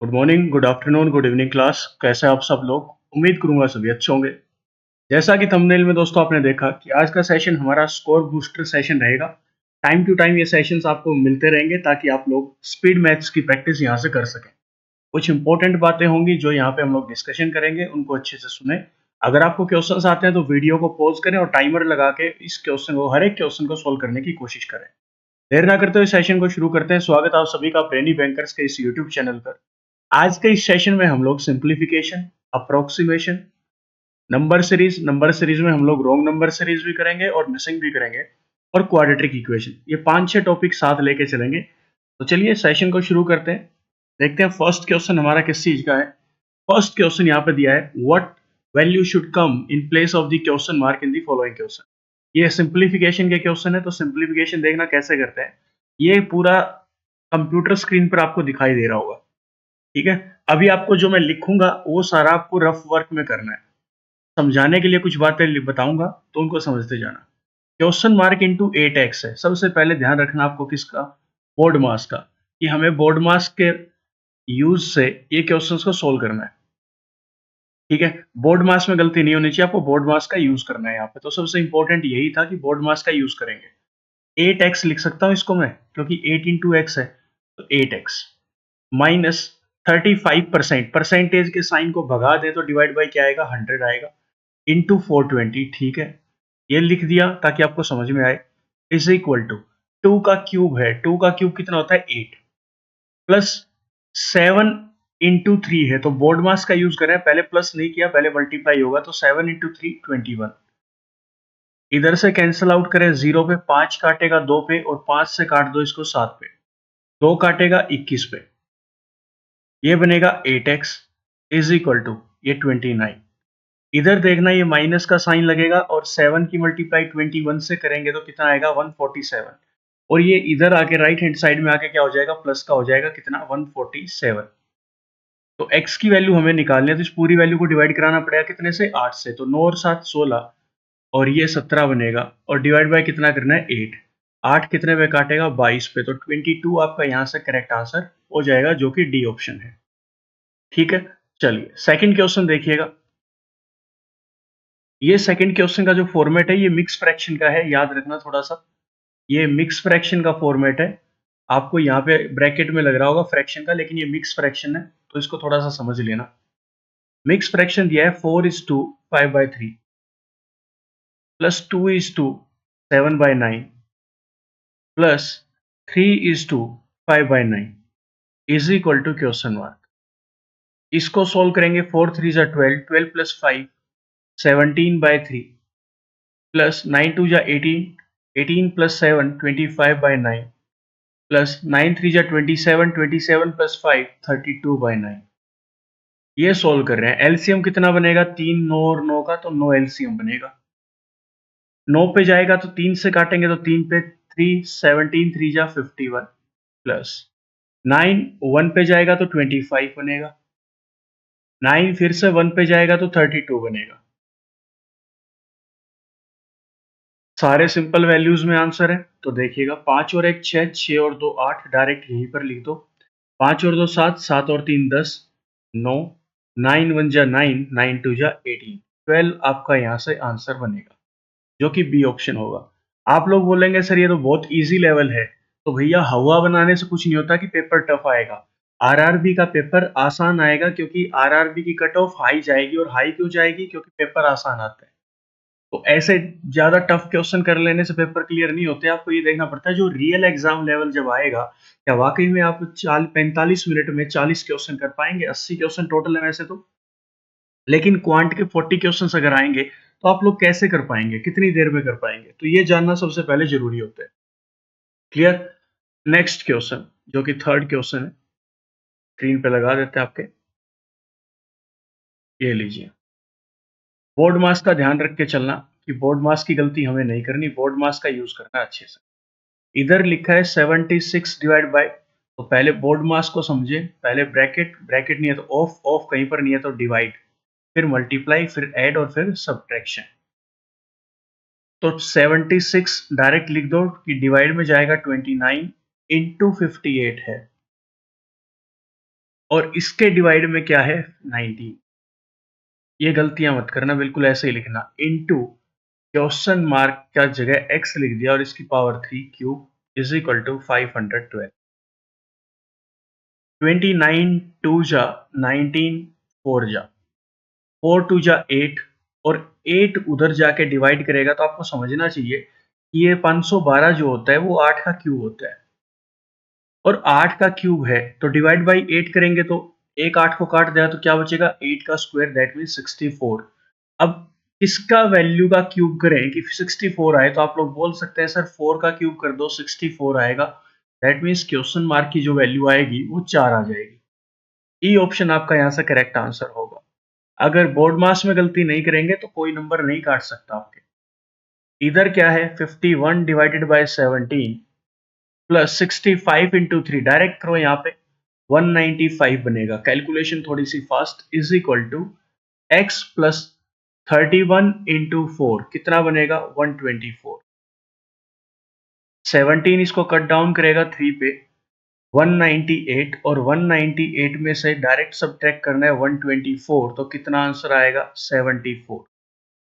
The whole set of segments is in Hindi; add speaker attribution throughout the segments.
Speaker 1: Good morning, good afternoon, good evening class. कैसे हैं आप सब लोग? उम्मीद करूंगा सभी अच्छे होंगे। जैसा कि थंबनेल में दोस्तों आपने देखा कि आज का सेशन हमारा स्कोर बूस्टर सेशन रहेगा। टाइम टू टाइम ये सेशंस आपको मिलते रहेंगे ताकि आप लोग स्पीड मैथ्स की प्रैक्टिस यहाँ से कर सकें। कुछ इंपॉर्टेंट बातें होंगी जो यहाँ पे हम लोग डिस्कशन करेंगे, उनको अच्छे से सुने। अगर आपको क्वेश्चंस आते हैं तो वीडियो को पॉज करें और टाइमर लगा के इस क्वेश्चन को, हर एक क्वेश्चन को सोल्व करने की कोशिश करें। देर ना करते हुए सेशन को शुरू करते हैं। स्वागत है आप सभी का ब्रेनी बैंकर्स के इस यूट्यूब चैनल पर। आज के इस सेशन में हम लोग सिंप्लीफिकेशन, अप्रोक्सीमेशन, नंबर सीरीज में हम लोग रोंग नंबर सीरीज भी करेंगे और मिसिंग भी करेंगे, और क्वाड्रेटिक इक्वेशन, ये 5-6 टॉपिक साथ लेके चलेंगे। तो चलिए सेशन को शुरू करते हैं। देखते हैं फर्स्ट क्वेश्चन हमारा किस चीज का है। फर्स्ट क्वेश्चन यहाँ पे दिया है, what value should come in place of the question mark in the following question. ये सिंप्लीफिकेशन के क्वेश्चन है, तो सिंप्लीफिकेशन देखना कैसे करते हैं। ये पूरा कंप्यूटर स्क्रीन पर आपको दिखाई दे रहा होगा, ठीक है। अभी आपको जो मैं लिखूंगा वो सारा आपको रफ वर्क में करना है। समझाने के लिए कुछ बातें बताऊंगा तो उनको समझते जाना। क्वेश्चन मार्क इंटू 8x है। सबसे पहले ध्यान रखना आपको किसका, बोर्ड मास का, कि हमें बोर्ड मास के यूज से ये क्वेश्चंस को सोल्व करना है, ठीक है। बोर्ड मास में गलती नहीं होनी चाहिए, आपको बोर्ड मास का यूज करना है यहाँ पे। तो सबसे इंपॉर्टेंट यही था कि बोर्ड मास का यूज करेंगे। 8x लिख सकता हूँ इसको मैं, क्योंकि 8 इंटू एक्स है, तो 8x माइनस 35%, परसेंटेज के साइन को भगा दे तो डिवाइड बाई क्या आएगा, 100 आएगा, इंटू 420, ठीक है। ये लिख दिया ताकि आपको समझ में आए। इज इक्वल टू 2 का क्यूब है, 2 का क्यूब कितना होता है, 8, प्लस 7 इंटू 3 है, तो बोर्ड मास का यूज करें, पहले प्लस नहीं किया, पहले मल्टीप्लाई होगा, तो 7 इंटू 3 21। इधर से कैंसिल आउट करें, 0 पे 5 काटेगा 2 पे, और 5 से काट दो इसको 7 पे, 2 काटेगा 21 पे, ये बनेगा 8x इज इक्वल टू ये 29। इधर देखना ये माइनस का साइन लगेगा, और 7 की मल्टीप्लाई 21 से करेंगे तो कितना आएगा, 147, और ये इधर आके राइट हैंड साइड में आके क्या हो जाएगा, प्लस का हो जाएगा, कितना, 147। तो x की वैल्यू हमें निकालनी है, तो इस पूरी वैल्यू को डिवाइड कराना पड़ेगा कितने से, 8 से, तो 9 और 7 16, और ये 17 बनेगा, और डिवाइड बाय कितना करना है, 8। 8 कितने पे काटेगा, 22 पे, तो 22 आपका यहाँ से करेक्ट आंसर हो जाएगा, जो कि डी ऑप्शन है, ठीक है। चलिए सेकंड क्वेश्चन देखिएगा। ये सेकंड क्वेश्चन का जो फॉर्मेट है ये मिक्स फ्रैक्शन का है, याद रखना थोड़ा सा। ये मिक्स फ्रैक्शन का फॉर्मेट है। आपको यहाँ पे ब्रैकेट में लग रहा होगा फ्रैक्शन का, लेकिन ये मिक्स फ्रैक्शन है, तो इसको थोड़ा सा समझ लेना। मिक्स फ्रैक्शन दिया है 4:5/3 plus 2:7/9 plus 3:5/9 is equal to question mark. इसको सोल्व करेंगे, 4 3 जा 12, 12 प्लस 5 17/3 प्लस 9 2 जा 18, 18 प्लस 7 25/9 प्लस 9 3 जा 27, 27 प्लस 5 32/9। ये सोल्व कर रहे हैं। एलसीएम कितना बनेगा, 3 9 और 9 का, तो 9 एलसीएम बनेगा। 9 पे जाएगा तो 3 से काटेंगे, तो 3 पे 3 17 3 जा 51 प्लस 9 1 पे जाएगा तो 25 बनेगा। 9 फिर से 1 पे जाएगा तो 32 बनेगा। सारे सिंपल वैल्यूज में आंसर है, तो देखिएगा 5 और 1 6, 6 और 2 8, डायरेक्ट यहीं पर लिख दो। 5 और 2 7, 7 और 3 10, 9, 9 1 जा 9, 9 2 जा 18, 12 आपका यहाँ से आंसर बनेगा, जो कि बी ऑप्शन होगा। आप लोग बोलेंगे सर ये तो बहुत इजी लेवल है, तो भैया हवा बनाने से कुछ नहीं होता कि पेपर टफ आएगा। आरआरबी का पेपर आसान आएगा, क्योंकि आरआरबी की कट ऑफ हाई जाएगी, और हाई क्यों जाएगी, क्योंकि पेपर आसान आते हैं। तो ऐसे ज्यादा टफ क्वेश्चन कर लेने से पेपर क्लियर नहीं होते। आपको ये देखना पड़ता है जो रियल एग्जाम लेवल जब आएगा, क्या वाकई में आप 45 मिनट में 40 क्वेश्चन कर पाएंगे। 80 क्वेश्चन टोटल है वैसे तो, लेकिन क्वांट के 40 क्वेश्चन अगर आएंगे तो आप लोग कैसे कर पाएंगे, कितनी देर में कर पाएंगे, तो ये जानना सबसे पहले जरूरी होता है। क्लियर। नेक्स्ट क्वेश्चन जो कि थर्ड क्वेश्चन है, स्क्रीन पे लगा देते हैं आपके, ये लीजिए। बोर्ड मास का ध्यान रख के चलना कि बोर्ड मास की गलती हमें नहीं करनी, बोर्ड मास का यूज करना अच्छे से। इधर लिखा है 76 डिवाइड बाय, तो पहले बोर्ड मास को समझे, पहले ब्रैकेट, ब्रैकेट नहीं है तो ऑफ, ऑफ कहीं पर नहीं है तो डिवाइड, फिर मल्टीप्लाई, फिर ऐड, और फिर सब्ट्रैक्शन। तो 76 डायरेक्ट लिख दो कि डिवाइड में जाएगा 29 इंटू 58 है, और इसके डिवाइड में क्या है 19। ये गलतियां मत करना, बिल्कुल ऐसे ही लिखना, इनटू क्वेश्चन मार्क का जगह x लिख दिया और इसकी power 3 cube is equal to 512। 29 two जा 19, 4 जा 4 टू जा 8, और 8 उधर जाके डिवाइड करेगा तो आपको समझना चाहिए कि ये 512 जो होता है वो 8 का क्यूब होता है, और 8 का क्यूब है तो डिवाइड बाई 8 करेंगे तो एक 8 को काट देगा तो क्या बचेगा 8 का स्क्वायर, दैट मीन 64। अब इसका वैल्यू का क्यूब करें कि 64 आए तो आप लोग बोल सकते हैं सर 4 का क्यूब कर दो 64 आएगा, दैट मीन्स क्वेश्चन मार्क की जो वैल्यू आएगी वो 4 आ जाएगी। ई ऑप्शन आपका यहाँ से करेक्ट आंसर होगा। अगर बोर्ड मास में गलती नहीं करेंगे तो कोई नंबर नहीं काट सकता आपके। इधर क्या है 51 divided by 17 plus 65 into 3, direct करो यहाँ पे 195 बनेगा, कैलकुलेशन थोड़ी सी fast, is equal to x plus 31 into 4 कितना बनेगा 124। 17 इसको कट डाउन करेगा 3 पे 198, और 198 में से डायरेक्ट सब्ट्रैक्ट करना है 124, तो कितना आंसर आएगा 74।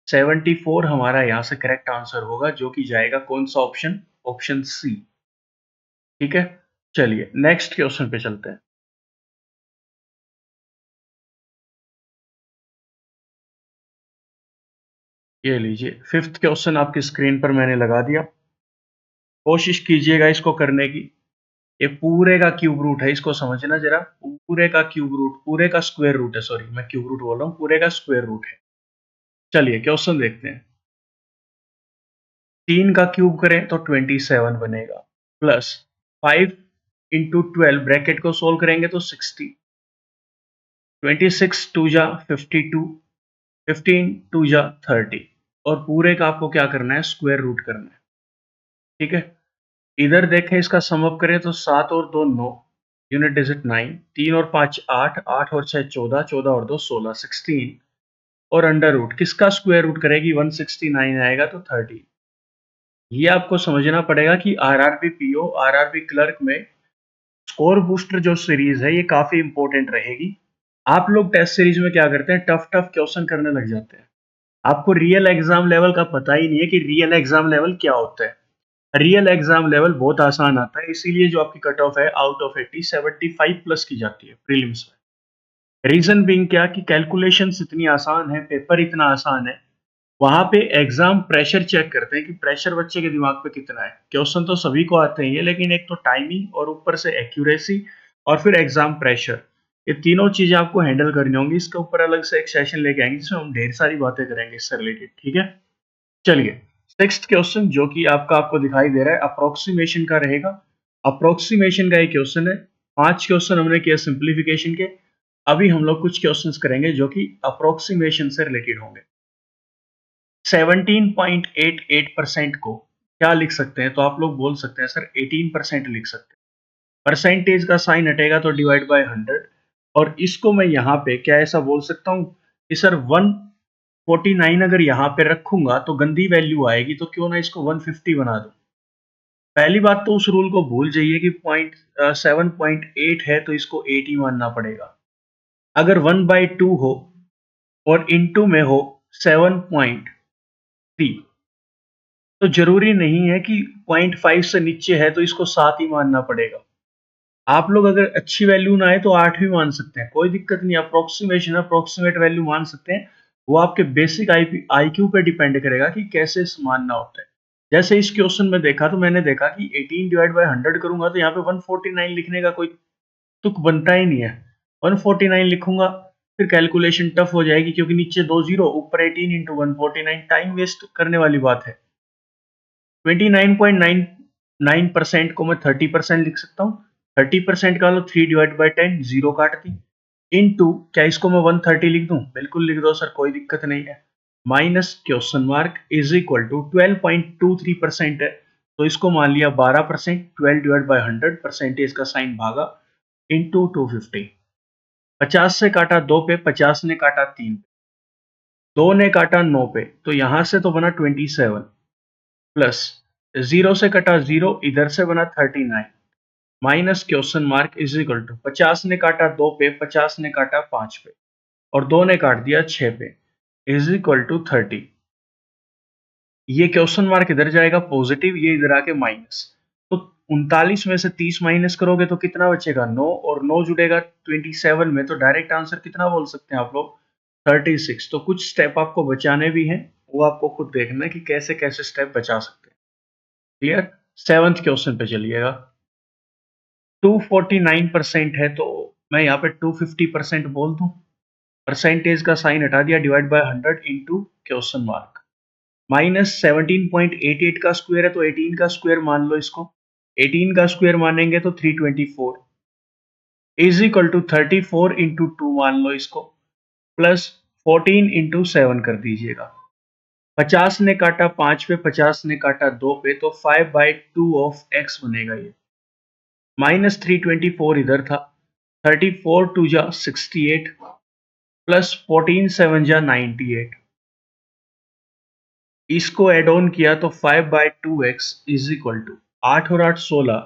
Speaker 1: 74 हमारा यहाँ से करेक्ट आंसर होगा, जो कि जाएगा कौन सा ऑप्शन, ऑप्शन सी। ठीक है, चलिए नेक्स्ट क्वेश्चन पे चलते हैं। ये लीजिए फिफ्थ क्वेश्चन आपकी स्क्रीन पर मैंने लगा दिया, कोशिश कीजिएगा इसको करने की। ये पूरे का क्यूब रूट है, इसको समझना जरा, पूरे का क्यूब रूट, पूरे का स्क्वायर रूट है, सॉरी मैं क्यूब रूट बोल रहा हूँ, पूरे का स्क्वायर रूट है। चलिए क्वेश्चन देखते हैं। 3 का क्यूब करें तो 27 बनेगा, प्लस 5 इंटू 12 ब्रैकेट को सोल्व करेंगे तो 60, 26 टू जा 52, 15 टू जा 30, और पूरे का आपको क्या करना है स्क्वायर रूट करना है। ठीक है, इधर देखें इसका सम अप करें तो 7 और 2 9, यूनिट डिजिट 9, 3 और 5 8, 8 और 6 14, 14 और 2 16, 16, और अंडर रूट किसका स्क्वायर रूट करेगी 169 आएगा तो 30। ये आपको समझना पड़ेगा कि आरआरबी पीओ, आरआरबी क्लर्क में स्कोर बूस्टर जो सीरीज है ये काफी इंपॉर्टेंट रहेगी। आप लोग टेस्ट सीरीज में क्या करते हैं, टफ टफ क्वेश्चन करने लग जाते हैं, आपको रियल एग्जाम लेवल का पता ही नहीं है कि रियल एग्जाम लेवल क्या होता है। रियल एग्जाम लेवल बहुत आसान आता है, इसीलिए जो आपकी कट ऑफ है आउट ऑफ 80 75 प्लस की जाती है प्रीलिम्स में। रीजन बीइंग क्या कि कैलकुलेशंस इतनी आसान है, पेपर इतना आसान है, वहां पे एग्जाम प्रेशर चेक करते हैं कि प्रेशर बच्चे के दिमाग पे कितना है। क्वेश्चन तो सभी को आते हैं ये, लेकिन एक तो टाइमिंग और ऊपर से एक्यूरेसी और फिर एग्जाम प्रेशर, ये तीनों चीजें आपको हैंडल करनी होंगी। इसके ऊपर अलग से एक सेशन लेके आएंगे जिसमें हम ढेर सारी बातें करेंगे इससे रिलेटेड। ठीक है, चलिए सिक्स्थ क्वेश्चन जो कि आपको दिखाई दे रहा है अप्रोक्सीमेशन का रहेगा। अप्रोक्सीमेशन का एक क्वेश्चन है, 5 क्वेश्चन हमने किया सिंप्लीफिकेशन के, अभी हम लोग कुछ क्वेश्चंस करेंगे जो कि अप्रोक्सीमेशन से रिलेटेड होंगे। 17.88% को क्या लिख सकते हैं, तो आप लोग बोल सकते हैं सर 18% लिख सकते हैं। परसेंटेज का साइन हटेगा तो डिवाइड बाय 100, और इसको मैं यहाँ पे क्या ऐसा बोल सकता हूँ कि सर 149 अगर यहाँ पे रखूंगा तो गंदी वैल्यू आएगी, तो क्यों ना इसको 150 बना दूं। पहली बात तो उस रूल को भूल जाइए कि 7.8 है तो इसको 8 ही मानना पड़ेगा। अगर 1/2 हो और इनटू में हो 7.3, तो जरूरी नहीं है कि 0.5 से नीचे है तो इसको 7 ही मानना पड़ेगा। आप लोग अगर अच्छी वैल्यू ना आए तो 8 भी मान सकते हैं, कोई दिक्कत नहीं। अप्रोक्सीमेशन अप्रोक्सीमेट वैल्यू मान सकते हैं, वो आपके बेसिक आईक्यू पे डिपेंड करेगा कि कैसे मानना होता है। जैसे इस क्वेश्चन में देखा तो मैंने देखा कि 18 डिवाइड बाय 100 करूंगा तो यहाँ पे 149 लिखने का कोई तुक बनता ही नहीं है। 149 लिखूंगा फिर कैलकुलेशन टफ हो जाएगी, क्योंकि नीचे 2 जीरो ऊपर 18 इंटू 149, टाइम वेस्ट करने वाली बात है। 29.99% को मैं 30% लिख सकता हूँ। 30% का लो 3 डिवाइड बाई 10, जीरो काट दी, इनटू क्या इसको मैं 130 लिख दूं, बिल्कुल लिख दो सर, कोई दिक्कत नहीं है, minus question mark is equal to 12.23% है तो इसको मान लिया 12%, 12 डिवाइड बाई 100, परसेंटेज का साइन भागा इंटू 250। 50 से काटा 2 पे, 50 ने काटा 3 पे, 2 ने काटा 9 पे, तो यहां से तो बना 27, प्लस 0 से कटा 0, इधर से बना 39, minus question mark is equal to 50 ने काटा 2 पे, 50 ने काटा 5 पे और 2 ने काट दिया 6 पे इज इक्वल टू 30। ये क्वेश्चन मार्क इधर जाएगा पॉजिटिव, ये इधर आके माइनस। तो 39 में से 30 माइनस करोगे तो कितना बचेगा 9, और 9 जुड़ेगा 27 में, तो डायरेक्ट आंसर कितना बोल सकते हैं आप लोग 36। तो कुछ स्टेप आपको बचाने भी हैं, वो आपको खुद देखना है कि कैसे कैसे स्टेप बचा सकते हैं। क्लियर। 7th क्वेश्चन पे चलिएगा। 249% है तो मैं यहाँ पे 250% बोल दूं, परसेंटेज का साइन हटा दिया, divide by 100 into question mark. Minus 17.88 का स्क्वायर है तो 18 का स्क्वायर मान लो इसको, 18 का स्क्वायर मानेंगे तो 324 इज इक्वल टू 34 इंटू 2 मान लो इसको, प्लस 14 इंटू 7 कर दीजिएगा। 50 ने काटा 5 पे, 50 ने काटा 2 पे, तो 5/2 ऑफ x बनेगा ये। माइनस 324 इधर था, 34 टू जा 68 प्लस 14 7 जा 98, इसको एड ऑन किया तो 5/2x इज इक्वल टू 8 और 8 16,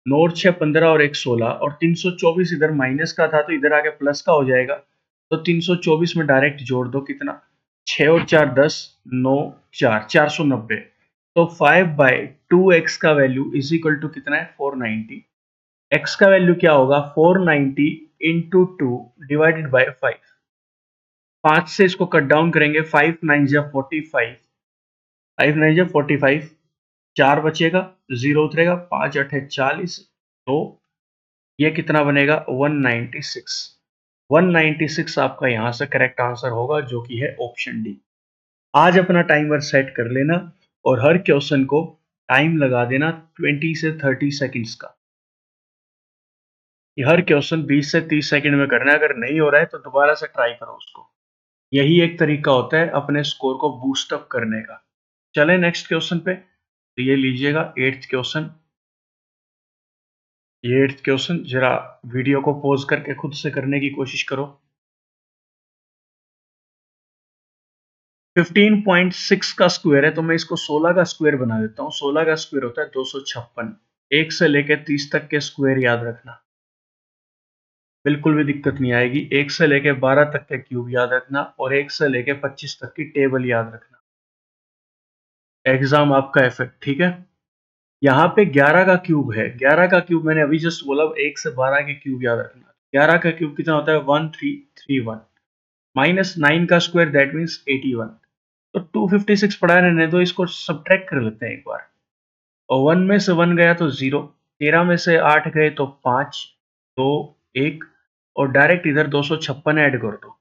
Speaker 1: 9 और 6 15 और 1 16, और 324 इधर माइनस का था तो इधर आके प्लस का हो जाएगा। तो 324 में डायरेक्ट जोड़ दो, कितना 6 और 4 10, 9 4 490। तो 5/2x का वैल्यू इज इक्वल टू कितना है 490। x का वैल्यू क्या होगा 490 इंटू 2 डिवाइडेड बाई 5। 5 से इसको कट डाउन करेंगे, 5 9 जा 45, 5 9 जा 45, 4 बचेगा, 0 उतरेगा, 5 8 है 40, तो ये कितना बनेगा 196। 196 आपका यहाँ से करेक्ट आंसर होगा, जो कि है ऑप्शन डी। आज अपना टाइमर सेट कर लेना और हर क्वेश्चन को टाइम लगा देना 20 से 30 सेकंड्स का। कि हर क्वेश्चन 20 से 30 सेकंड में करना है, अगर नहीं हो रहा है तो दोबारा से ट्राई करो उसको। यही एक तरीका होता है अपने स्कोर को बूस्ट अप करने का। चलें नेक्स्ट क्वेश्चन पे। तो ये लीजिएगा 8th क्वेश्चन। ये 8th क्वेश्चन जरा वीडियो को पॉज करके खुद से करने की कोशिश करो। 15.6 का स्क्वायर है तो मैं इसको 16 का स्क्वायर बना देता हूँ। 16 का स्क्वायर होता है 256। 1 से लेकर 30 तक के स्क्वायर याद रखना, बिल्कुल भी दिक्कत नहीं आएगी। 1 से लेके 12 तक के क्यूब याद रखना और 1 से लेके 25 तक की टेबल याद रखना। एग्जाम आपका इफेक्ट, ठीक है। यहाँ पे 11 का क्यूब है, 11 का क्यूब मैंने अभी जस्ट बोला 1 से 12 के क्यूब याद रखना। 11 का क्यूब कितना होता है 1331 माइनस 9 का स्क्वायर दैट मीन्स 81। तो 256 पड़ा रहने दो, इसको सब्ट्रैक्ट कर लेते हैं एक बार। और 1 में से 1 गया तो 0, 13 में से 8 गए तो 5 2 1, और डायरेक्ट इधर 256 ऐड कर दो।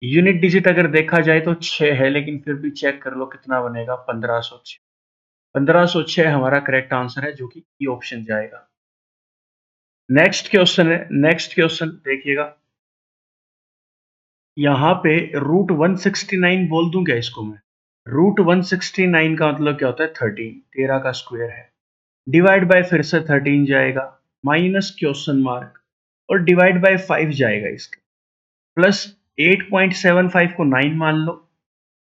Speaker 1: यूनिट डिजिट अगर देखा जाए तो 6 है, लेकिन फिर भी चेक कर लो कितना बनेगा 1506। 1506 हमारा करेक्ट आंसर है, जो कि ई ऑप्शन जाएगा। नेक्स्ट क्वेश्चन है, नेक्स्ट क्वेश्चन देखिएगा। यहाँ पे रूट 169 बोल दूं क्या इसको मैं? रूट 169 का मतलब क्या होता है 13, 13 का स्क्वायर है। डिवाइड बाय फिर से 13 जाएगा, माइनस क्वेश्चन मार्क, और डिवाइड बाय 5 जाएगा इसके, प्लस 8.75 को 9 मान लो,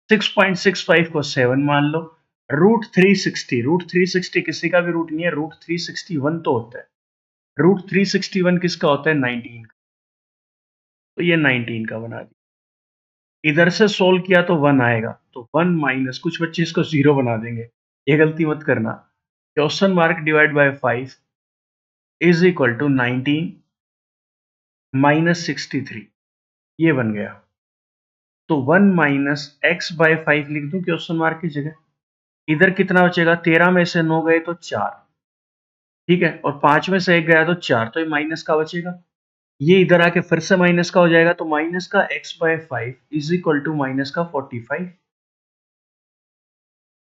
Speaker 1: 6.65 को 7 मान लो, रूट 360, रूट 360 किसी का भी रूट नहीं है, रूट 361 तो होता है। रूट 361 किसका होता है 19 का, तो ये 19 का बना दिया। इधर से सोल्व किया तो 1 आएगा, तो 1 माइनस, कुछ बच्चे इसको 0 बना देंगे, ये गलती मत करना। Question mark divide by 5 is equal to 19 minus 63, ये बन गया। तो 1 माइनस एक्स बाय 5 लिख दूं क्वेश्चन मार्क की जगह। इधर कितना बचेगा 13 में से 9 गए तो 4, ठीक है, और 5 में से 1 गया तो 4, तो ये माइनस का बचेगा। ये इधर आके फिर से माइनस का हो जाएगा, तो माइनस का x by 5 is equal to minus का 45।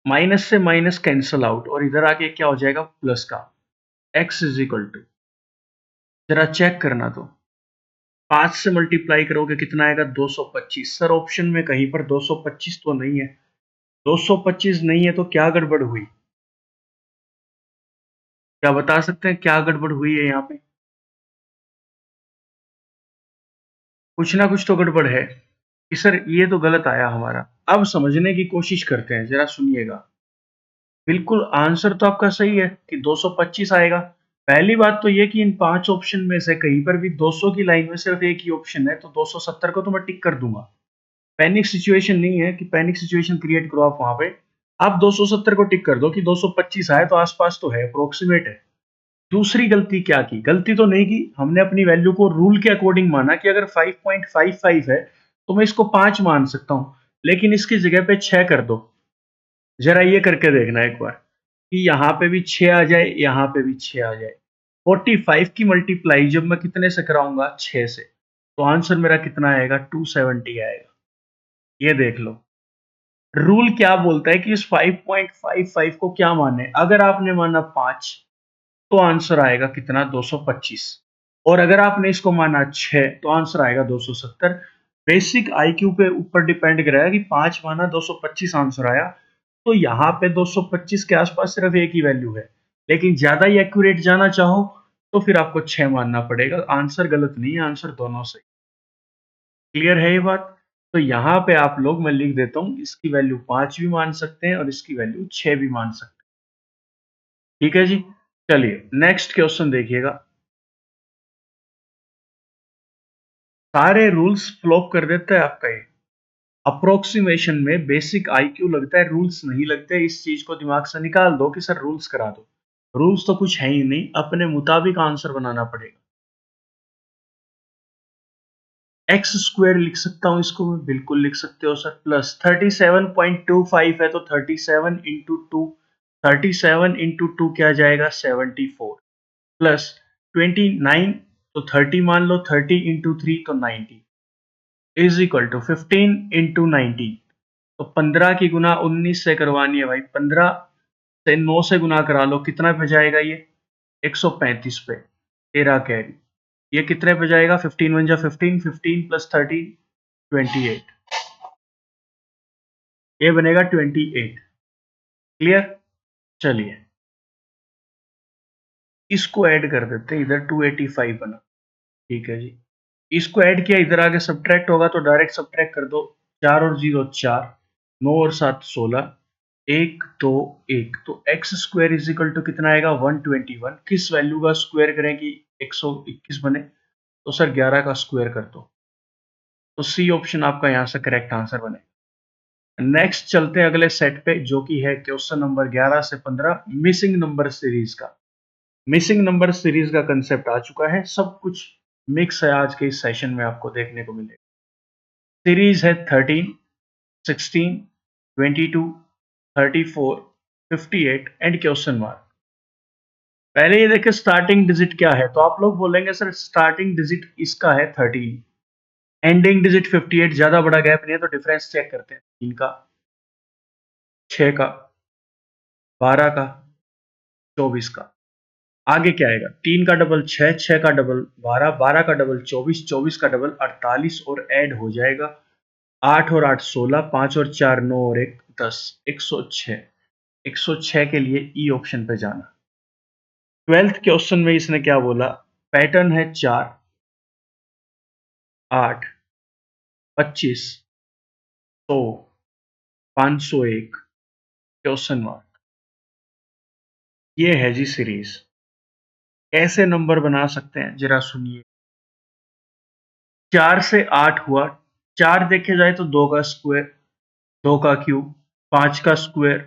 Speaker 1: माइनस से माइनस कैंसल आउट, और इधर आके क्या हो जाएगा प्लस का x इज इक्वल टू, जरा चेक करना तो 5 से मल्टीप्लाई करोगे कितना आएगा 225। सर ऑप्शन में कहीं पर 225 तो नहीं है, 225 नहीं है तो क्या गड़बड़ हुई? क्या बता सकते हैं क्या गड़बड़ हुई है यहाँ पे? कुछ ना कुछ तो गड़बड़ है कि सर ये तो गलत आया हमारा। अब समझने की कोशिश करते हैं, जरा सुनिएगा। बिल्कुल आंसर तो आपका सही है कि 225 आएगा, पहली बात तो ये कि इन 5 ऑप्शन में से कहीं पर भी 200 की लाइन में सिर्फ एक ही ऑप्शन है, तो 270 को तो मैं टिक कर दूंगा। पैनिक सिचुएशन नहीं है कि पैनिक सिचुएशन क्रिएट करो आप वहां पे। आप 270 को टिक कर दो कि 225 आए तो आसपास तो है, अप्रोक्सीमेट है। दूसरी गलती क्या की? गलती तो नहीं की, हमने अपनी वैल्यू को रूल के अकॉर्डिंग माना कि अगर 5.55 है तो मैं इसको 5 मान सकता हूं, लेकिन इसकी जगह पे 6 कर दो। जरा ये करके देखना एक बार कि यहाँ पे भी 6 आ जाए, यहाँ पे भी 6 आ जाए। 45 की मल्टीप्लाई जब मैं कितने से कराऊंगा? 6 से, तो आंसर मेरा कितना आएगा? 270 आएगा। ये देख लो, रूल क्या बोलता है कि इस 5.55 को क्या माने। अगर आपने माना 5 तो आंसर आएगा कितना? 225। और अगर आपने इसको माना 6 तो आंसर आएगा 270। बेसिक आईक्यू पे ऊपर डिपेंड करेगा कि 5 माना 225 आंसर आया, तो यहाँ पे 225 के आसपास सिर्फ एक ही वैल्यू है। लेकिन ज्यादा ही एक्यूरेट जाना चाहो तो फिर आपको 6 मानना पड़ेगा। आंसर गलत नहीं है, आंसर दोनों सही। क्लियर है ये बात? तो यहाँ पे आप लोग, मैं लिख देता हूँ, इसकी वैल्यू 5 भी मान सकते हैं और इसकी वैल्यू 6 भी मान सकते हैं। ठीक है जी। चलिए नेक्स्ट क्वेश्चन देखिएगा। सारे रूल्स फ्लॉप कर देता है आपका ये। अप्रोक्सीमेशन में बेसिक आईक्यू लगता है, रूल्स नहीं लगते। इस चीज को दिमाग से निकाल दो कि सर रूल्स करा दो। रूल्स तो कुछ है ही नहीं, अपने मुताबिक आंसर बनाना पड़ेगा। एक्स स्क्वायर लिख सकता हूं इसको मैं, बिल्कुल लिख सकते हो सर। प्लस 37.25 है तो 37 इंटू टू, 37 इंटू टू क्या जाएगा? 74। प्लस 29, तो 30 मान लो, 30 इंटू थ्री तो 90, इज इक्वल टू 15 इंटू 19। तो 15 की गुना 19 से करवानी है भाई, 15 से 9 से गुना करा लो, कितना पे जाएगा ये? 135 पे। 13 कैरी। ये कितने पे जाएगा? 15 वन जा 15, 15 प्लस 30 28। ये बनेगा 28। क्लियर? चलिए इसको ऐड कर देते हैं, इधर 285 बना। ठीक है जी। इसको ऐड किया, इधर आगे सब्ट्रैक्ट होगा तो डायरेक्ट सब्ट्रैक्ट कर दो। 4 और 0 4, 9 और 7 16, 1 2 1। तो x square is equal to कितना आएगा? 121। किस वैल्यू का स्क्वायर करें कि 121 बने? तो सर 11 का स्क्वायर कर दो। तो सी ऑप्शन आपका यहां से करेक्ट आंसर बने। नेक्स्ट चलते हैं अगले सेट पे, जो कि है क्वेश्चन नंबर 11 से 15, मिसिंग नंबर सीरीज का। मिसिंग नंबर सीरीज का कंसेप्ट आ चुका है, सब कुछ मिक्स है आज के इस सेशन में आपको देखने को मिलेगा। सीरीज है 13, 16, 22, 34, 58 एंड क्वेश्चन मार्क। पहले ये देखिए स्टार्टिंग डिजिट क्या है, तो आप लोग बोलेंगे सर स्टार्टिंग डिजिट इसका है 13, एंडिंग डिजिट 58, ज्यादा बड़ा गैप नहीं है, तो डिफरेंस चेक करते हैं। 3 का, 6 का, 12 का, 24 का। आगे क्या आएगा? 3 का डबल 6, 6 का डबल 12, 12 का डबल 24, 24 का डबल 48 और ऐड हो जाएगा 8 और 8 16, 5 और 4 9 और 1 10, 106। 106 के लिए ई ऑप्शन पे जाना। 12th क्वेश्चन में इसने क्या बोला? पैटर्न है 4, 8, 25, 100, 501, क्वेश्चन मार्क। ये है जी सीरीज। कैसे नंबर बना सकते हैं जरा सुनिए। 4 से 8 हुआ, 4 देखे जाए तो 2 का स्क्वायर, 2 का क्यूब, 5 का स्क्वायर,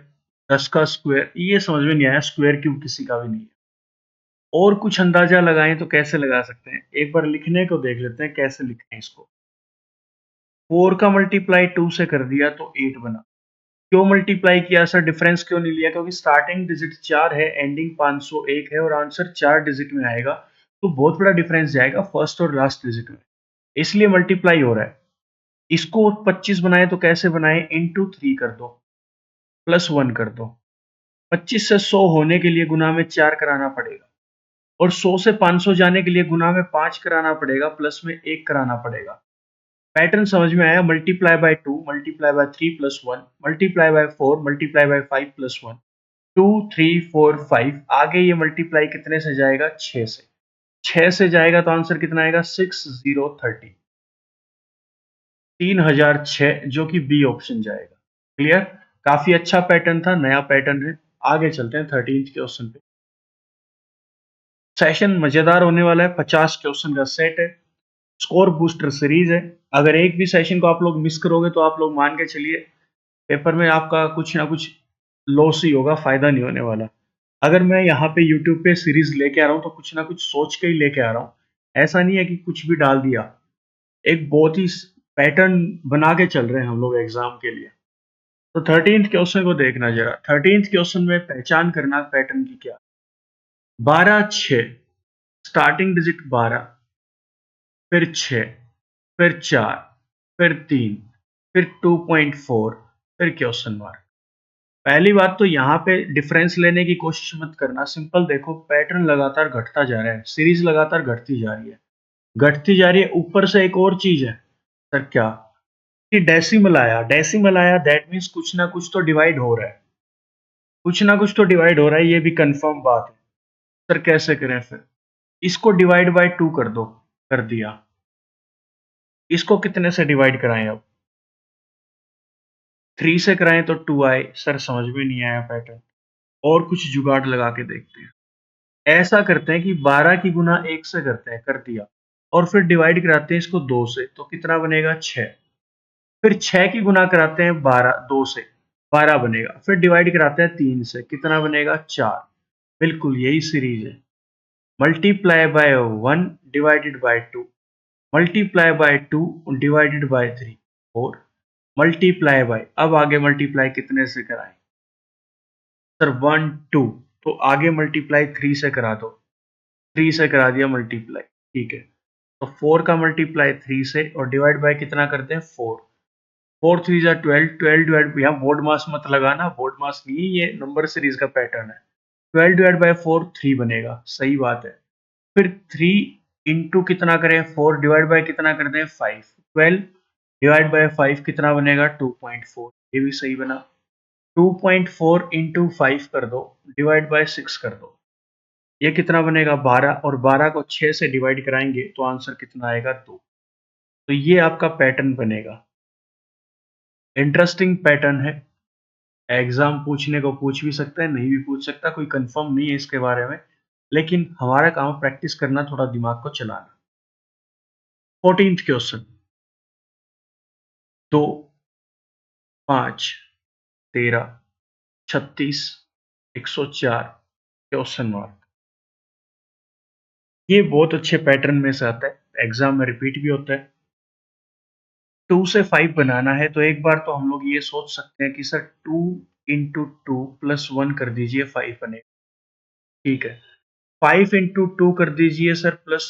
Speaker 1: 10 का स्क्वायर। ये समझ में नहीं आया, स्क्वायर क्यूब किसी का भी नहीं है। और कुछ अंदाजा लगाएं तो कैसे लगा सकते हैं? एक बार लिखने को देख लेते हैं कैसे लिखें इसको। 4 का मल्टीप्लाई 2 से कर दिया तो 8 बना। क्यों मल्टीप्लाई किया सर? डिफरेंस क्यों नहीं लिया? क्योंकि स्टार्टिंग डिजिट 4 है, एंडिंग 501 है और आंसर 4 डिजिट में आएगा, तो बहुत बड़ा डिफरेंस जाएगा फर्स्ट और लास्ट डिजिट में, इसलिए मल्टीप्लाई हो रहा है। इसको 25 बनाए तो कैसे बनाए? इंटू 3 कर दो, प्लस 1 कर दो। 25 से 100 होने के लिए गुना में 4 कराना पड़ेगा, और 100 से 500 जाने के लिए गुना में 5 कराना पड़ेगा, प्लस में 1 कराना पड़ेगा। पैटर्न समझ में आया? Multiply by 2, multiply by 3 plus 1, multiply by 4, multiply by 5 plus 1, 2 3 4 5। आगे ये मल्टीप्लाई कितने से जाएगा? 6 से। 6 से जाएगा तो आंसर कितना आएगा? 6030, 3006, जो कि बी ऑप्शन जाएगा। क्लियर? काफी अच्छा पैटर्न था, नया पैटर्न है। आगे चलते हैं 13th क्वेश्चन पे। सेशन मजेदार होने वाला है, 50 क्वेश्चन का सेट है, स्कोर बूस्टर सीरीज है। अगर एक भी सेशन को आप लोग मिस करोगे तो आप लोग मान के चलिए पेपर में आपका कुछ ना कुछ लॉस ही होगा, फायदा नहीं होने वाला। अगर मैं यहाँ पे यूट्यूब पे सीरीज लेके आ रहा हूँ तो कुछ ना कुछ सोच के ही लेके आ रहा हूँ, ऐसा नहीं है कि कुछ भी डाल दिया। एक बहुत ही पैटर्न बना के चल रहे हैं हम लोग एग्जाम के लिए। तो 13th क्वेश्चन को देखना जरा। 13th क्वेश्चन में पहचान करना पैटर्न की क्या। 12 6, स्टार्टिंग डिजिट 12, फिर 6, फिर 4, फिर 3, फिर 2.4, फिर क्वेश्चन मार्क। पहली बात तो यहाँ पे डिफरेंस लेने की कोशिश मत करना, सिंपल देखो पैटर्न लगातार घटता जा रहा है, सीरीज लगातार घटती जा रही है, घटती जा रही है। ऊपर से एक और चीज है सर, क्या कि डेसिमल आया, डेसिमल आया, दैट मीन्स कुछ ना कुछ तो डिवाइड हो रहा है, कुछ ना कुछ तो डिवाइड हो रहा है, ये भी कंफर्म बात है। सर कैसे करें फिर, इसको डिवाइड बाय 2 कर दो, कर दिया। इसको कितने से डिवाइड कराएं अब, 3 से कराएं तो 2 आए। सर समझ में नहीं आया पैटर्न, और कुछ जुगाड़ लगा के देखते हैं। ऐसा करते हैं कि 12 की गुना 1 से करते हैं, कर दिया, और फिर डिवाइड कराते हैं इसको 2 से, तो कितना बनेगा 6। फिर 6 की गुना कराते हैं 12 2 से, 12 बनेगा। फिर डिवाइड कराते हैं 3 से, कितना बनेगा 4। बिल्कुल यही सीरीज है। Multiply by 1 divided by 2, multiply by 2 divided by 3, और मल्टीप्लाई बाय, अब आगे मल्टीप्लाई कितने से कराएं सर, 1 2, तो आगे मल्टीप्लाई 3 से करा दो, 3 से करा दिया मल्टीप्लाई, ठीक है। तो 4 का मल्टीप्लाई 3 से, और डिवाइड बाय कितना करते हैं 4, 4 3 जा 12, 12 डिवाइड, यहाँ बोर्ड मास मत लगाना, बोर्ड मास नहीं, ये नंबर सीरीज का पैटर्न है। 12 डिवाइड बाय 4 3 बनेगा, सही बात है। फिर 3 इंटू कितना करें, 4 डिवाइड बाय कितना करते हैं 5, 12 डिवाइड बाय 5 कितना बनेगा 2.4, ये भी सही बना। 2.4 इंटू 5 कर दो, डिवाइड बाय 6 कर दो, ये कितना बनेगा 12, और 12 को 6 से डिवाइड कराएंगे तो आंसर कितना आएगा 2। तो ये आपका पैटर्न बनेगा। इंटरेस्टिंग पैटर्न है, एग्जाम पूछने को पूछ भी सकता है, नहीं भी पूछ सकता, कोई कंफर्म नहीं है इसके बारे में, लेकिन हमारा काम प्रैक्टिस करना, थोड़ा दिमाग को चलाना। 14th question, 2 5 13 36 104 question mark. ये बहुत अच्छे पैटर्न में से आता है, एग्जाम में रिपीट भी होता है। 2 से 5 बनाना है तो एक बार तो हम लोग ये सोच सकते हैं कि सर 2 इंटू 2 प्लस 1 कर दीजिए, 5 बनेगा, ठीक है। 5 इंटू 2 कर दीजिए सर, प्लस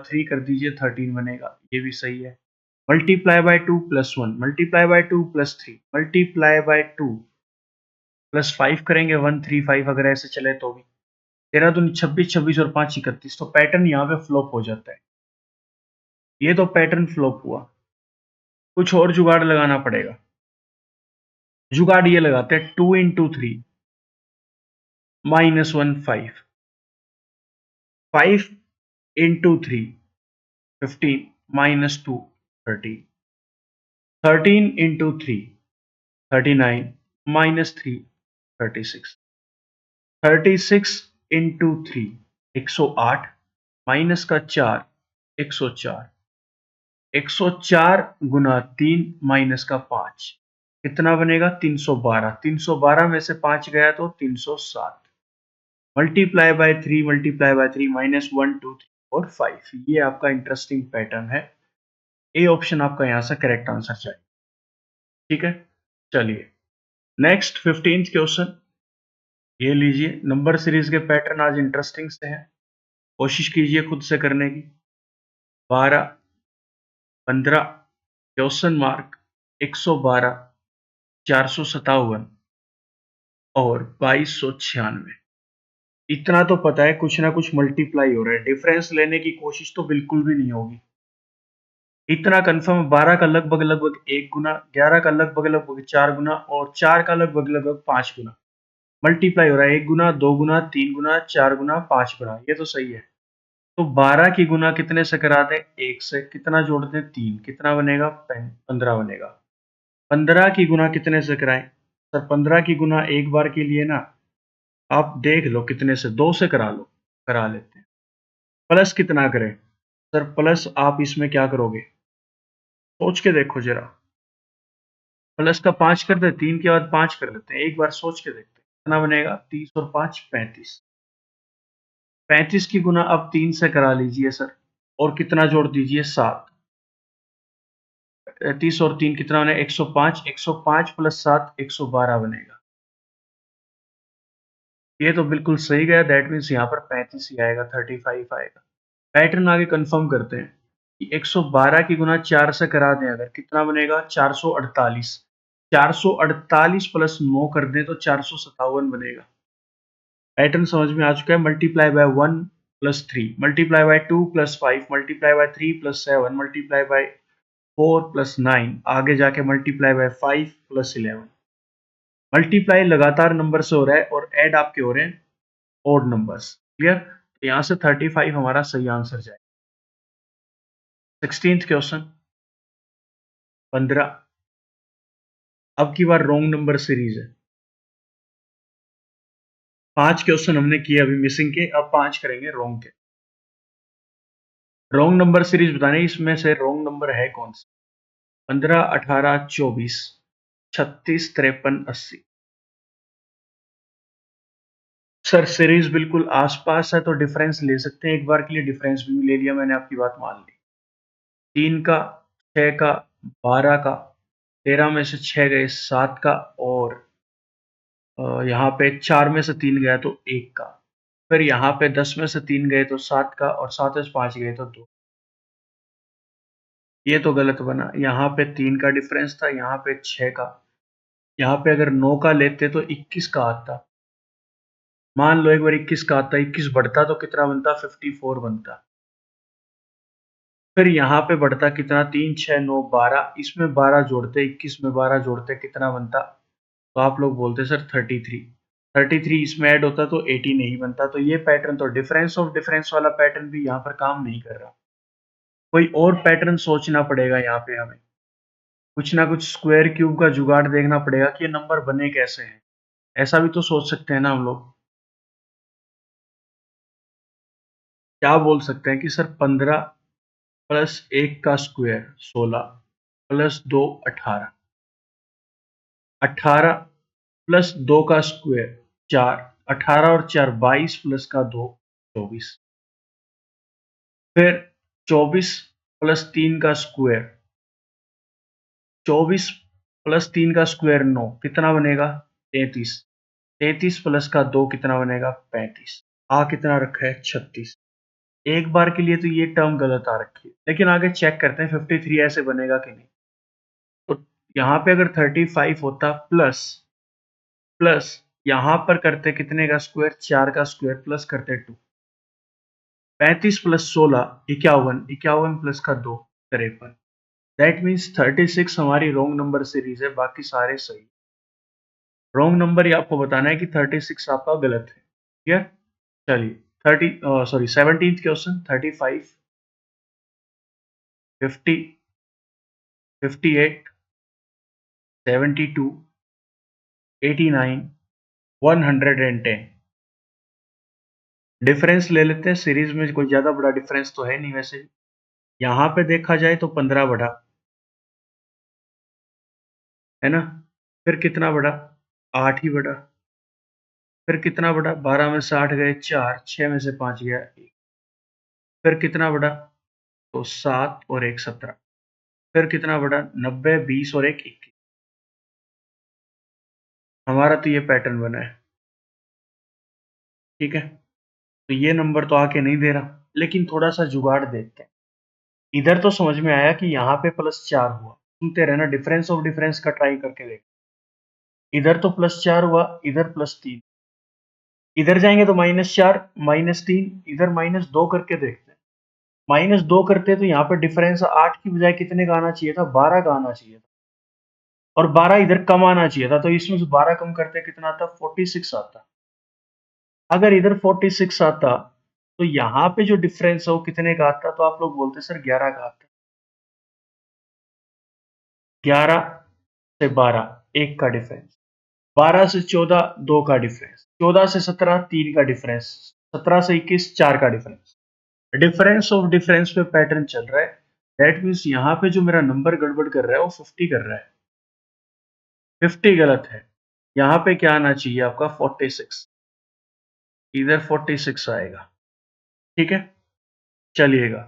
Speaker 1: 3 कर दीजिए, 13 बनेगा, ये भी सही है। Multiply by 2 plus 1, multiply by 2 plus 3, multiply by 2 plus 5 करेंगे, 1 3 5, अगर ऐसे चले तो भी 13 दूनी 26, 26 और 5 31, तो पैटर्न यहाँ पे फ्लॉप हो जाता है। ये तो पैटर्न फ्लॉप हुआ, कुछ और जुगाड़ लगाना पड़ेगा। जुगाड़ ये लगाते हैं, 2 into 3 minus 1 5, 5 into 3 15 minus 2 13, 13 into 3 39 minus 3 36, 36 into 3 108 minus का 4 104, 104 गुना 3 माइनस का 5, कितना बनेगा 312, 312 में से 5 गया तो 307, multiply by 3, multiply by 3 minus 1 2 3 और 5। ये आपका इंटरेस्टिंग पैटर्न है, ए ऑप्शन आपका यहाँ से करेक्ट आंसर चाहिए, ठीक है। चलिए नेक्स्ट 15th क्वेश्चन, ये लीजिए। नंबर सीरीज के पैटर्न आज इंटरेस्टिंग से हैं, कोशिश कीजिए खुद से करने की। 12 15 क्वेश्चन मार्क 112 457 और 2296। इतना तो पता है कुछ ना कुछ मल्टीप्लाई हो रहा है, डिफरेंस लेने की कोशिश तो बिल्कुल भी नहीं होगी। इतना कंफर्म, 12 का लगभग लगभग 1 गुना, 11 का लगभग लगभग 4 गुना, और 4 का लगभग लगभग 5 गुना मल्टीप्लाई हो रहा है। 1 गुना, 2 गुना, 3 गुना, 4 गुना, 5 गुना, ये तो सही है। तो 12 की गुना कितने से करा दें, 1 से, कितना जोड़ दें 3, कितना बनेगा 15 बनेगा। 15 की गुना कितने से कराएं सर, 15 की गुना एक बार के लिए ना आप देख लो कितने से, 2 से करा लो, करा लेते हैं। प्लस कितना करें सर? प्लस आप इसमें क्या करोगे, सोच के देखो जरा। प्लस का 5 कर दे, 3 के बाद 5 कर देते हैं, एक बार सोच के देखते हैं कितना बनेगा। 30 और 5 35। 35 की गुना अब 3 से करा लीजिए सर, और कितना जोड़ दीजिए 7। 30 और 3 कितना बने 105। 105 प्लस 7 112 बनेगा। ये तो बिल्कुल सही गया, दैट मीन्स यहाँ पर 35 ही आएगा, 35 आएगा। पैटर्न आगे कंफर्म करते हैं कि 112 की गुना 4 से करा दें अगर, कितना बनेगा 448। 448 प्लस 9 कर दें तो 457 बनेगा। पैटर्न समझ में आ चुका है। Multiply by 1 plus 3, multiply by 2 plus 5, multiply by 3 plus 7, multiply by 4 plus 9, आगे जाके मल्टीप्लाई बाय 5 प्लस 11। मल्टीप्लाई लगातार नंबर से हो रहा है और ऐड आपके हो रहे हैं ओड नंबर्स। क्लियर? तो यहाँ से 35 हमारा सही आंसर जाए। 16th question 15। अब की बार रॉन्ग नंबर सीरीज है। 5 क्वेश्चन हमने किए अभी मिसिंग के, अब 5 करेंगे रॉन्ग के। रॉन्ग नंबर सीरीज बताने, इसमें से रॉन्ग नंबर है कौन सा? 15, 18, 24, 36, 53, 80। सर सीरीज बिल्कुल आसपास है तो डिफरेंस ले सकते हैं, एक बार के लिए डिफरेंस भी ले लिया मैंने, आपकी बात मान ली। 3 का, 6 का, 12 का, 13 में से 6 गए 7 का, और यहाँ पे 4 में से 3 गया तो 1 का। फिर यहाँ पे 10 में से 3 गए तो 7 का, और 7 में से 5 गए तो 2। ये तो गलत बना, यहाँ पे 3 का डिफरेंस था, यहाँ पे 6 का। यहाँ पे अगर 9 का लेते तो 21 का आता। मान लो एक बार 21 का आता, 21 बढ़ता तो कितना बनता? 54 बनता। फिर यहाँ पे बढ़ता कितना? 3, 6, 9, 12, इसमें 12 जोड़ते, 21 में 12 जोड़ते कितना बनता? तो आप लोग बोलते सर 33। 33 इसमें ऐड होता तो 80 नहीं बनता। तो ये पैटर्न तो डिफरेंस ऑफ डिफरेंस वाला पैटर्न भी यहाँ पर काम नहीं कर रहा। कोई और पैटर्न सोचना पड़ेगा यहाँ पे हमें, कुछ ना कुछ स्क्वायर क्यूब का जुगाड़ देखना पड़ेगा कि ये नंबर बने कैसे हैं। ऐसा भी तो सोच सकते हैं ना हम लोग। क्या बोल सकते हैं कि सर 15 प्लस 1 का स्क्वायर 16 प्लस 2 18, 18 प्लस 2 का स्क्वायर 4, 18 और 4 22 प्लस का 2 24। फिर 24 प्लस 3 का स्क्वायर, 24 प्लस 3 का स्क्वायर 9, कितना बनेगा? 33। 33 प्लस का 2 कितना बनेगा? 35। आ कितना रखा है? 36। एक बार के लिए तो ये टर्म गलत आ रखी है, लेकिन आगे चेक करते हैं 53 ऐसे बनेगा कि नहीं। तो यहाँ पे अगर 35 होता प्लस प्लस यहाँ पर करते कितने का स्क्वायर? 4 का स्क्वायर प्लस करते 2। 35 प्लस 16 51, 51 प्लस का 2 53। दैट मीन्स 36 हमारी रॉन्ग नंबर सीरीज है, बाकी सारे सही। रॉन्ग नंबर ही आपको बताना है कि 36 आपका गलत है। ठीक है, चलिए 17th क्वेश्चन 35, 50, 58, 72, 89, 110। डिफरेंस ले लेते हैं, सीरीज में कोई ज्यादा बड़ा डिफरेंस तो है नहीं वैसे। यहाँ पे देखा जाए तो 15 बढ़ा है ना, फिर कितना बढ़ा? 8 ही बढ़ा। फिर कितना बढ़ा? 12 में से 8 गए 4, 6 में से 5 गया 1। फिर कितना बढ़ा? तो 7 और 1 17। फिर कितना बढ़ा? 90, 20 और 1 21। हमारा तो ये पैटर्न बना है। ठीक है, तो ये नंबर तो आके नहीं दे रहा, लेकिन थोड़ा सा जुगाड़ देखते हैं। इधर तो समझ में आया कि यहाँ पे +4 हुआ, सुनते रहना, डिफरेंस ऑफ डिफरेंस का ट्राई करके देख। इधर तो +4 हुआ, इधर +3, इधर जाएंगे तो -4 -3, इधर -2 करके देखते हैं। -2 करते तो यहाँ पर डिफरेंस 8 की बजाय कितने का आना चाहिए था? 12 का आना चाहिए था, और 12 इधर कम आना चाहिए था, तो इसमें से 12 कम करते कितना आता? 46 आता। अगर इधर 46 आता तो यहाँ पे जो डिफरेंस है वो कितने का आता? तो आप लोग बोलते सर 11 का आता। 11 से 12 1 का डिफरेंस, 12 से 14 2 का डिफरेंस, 14 से 17 3 का डिफरेंस, 17 से 21 4 का डिफरेंस। डिफरेंस ऑफ डिफरेंस पे पैटर्न चल रहा है। दैट मीन्स यहाँ पे जो मेरा नंबर गड़बड़ कर रहा है वो 50 कर रहा है, 50 गलत है। यहाँ पे क्या आना चाहिए आपका 46, इधर 46 आएगा। ठीक है, चलिएगा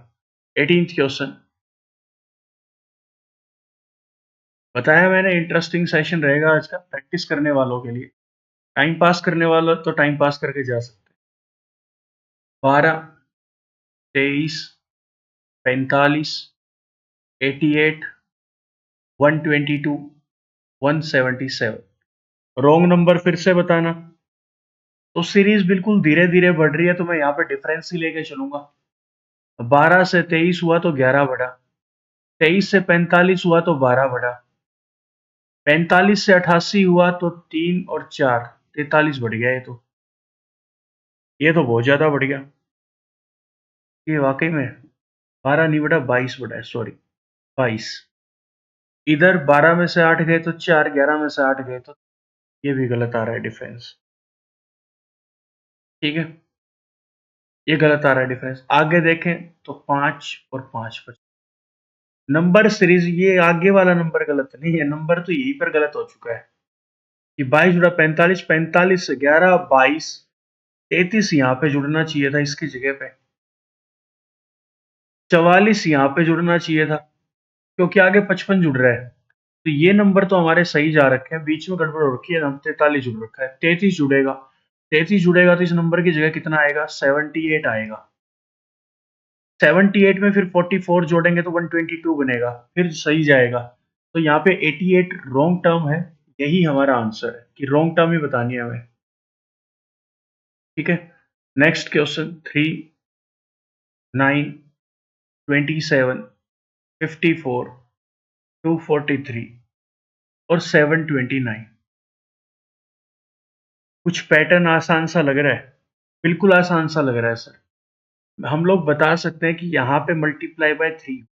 Speaker 1: 18th क्वेश्चन। बताया मैंने इंटरेस्टिंग सेशन रहेगा आज का, प्रैक्टिस करने वालों के लिए। टाइम पास करने वालों तो टाइम पास करके जा सकते हैं। 12, 23, 45, 88, 122, 177। रॉन्ग नंबर फिर से बताना। तो सीरीज बिल्कुल धीरे धीरे बढ़ रही है, तो मैं यहाँ पे डिफरेंस ही लेके चलूंगा। 12 से 23 हुआ तो 11 बढ़ा, 23 से 45 हुआ तो 12 बढ़ा, 45 से 88 हुआ तो 3 और 4 43 बढ़ गया। ये तो बहुत ज्यादा बढ़ गया। ये वाकई में 12 नहीं बढ़ा, 22 बढ़ा है, सॉरी 22। इधर 12 में से 8 गए तो 4, 11 में से 8 गए तो ये भी गलत आ रहा है डिफरेंस। ठीक है, ये गलत आ रहा है डिफरेंस। आगे देखें तो 5 और 5 बचे। नंबर सीरीज ये आगे वाला नंबर गलत नहीं है, नंबर तो यहीं पर गलत हो चुका है कि 22 जुड़ा 45, 45 से 11 22, 33 यहाँ पे जुड़ना चाहिए था इसकी जगह पे, 44 यहाँ पे जुड़ना चाहिए था क्योंकि आगे 55 जुड़ रहा है। तो ये नंबर तो हमारे सही जा रखे हैं, बीच में गड़बड़ हो रखी है, हम 43 जुड़ रखा है, 33 जुड़ेगा। 33 जुड़ेगा तो इस नंबर की जगह कितना आएगा, 78 आएगा। 78 में फिर 44 जोड़ेंगे तो 122 बनेगा, फिर सही जाएगा। तो यहाँ पे 88 रॉन्ग टर्म है, यही हमारा आंसर है कि रॉन्ग टर्म ही बतानी है हमें। ठीक है, नेक्स्ट क्वेश्चन 3, 9, 27, 54, 243 और 729। कुछ पैटर्न आसान सा लग रहा है, बिल्कुल आसान सा लग रहा है सर। हम लोग बता सकते हैं कि यहाँ पे मल्टीप्लाई बाय 3,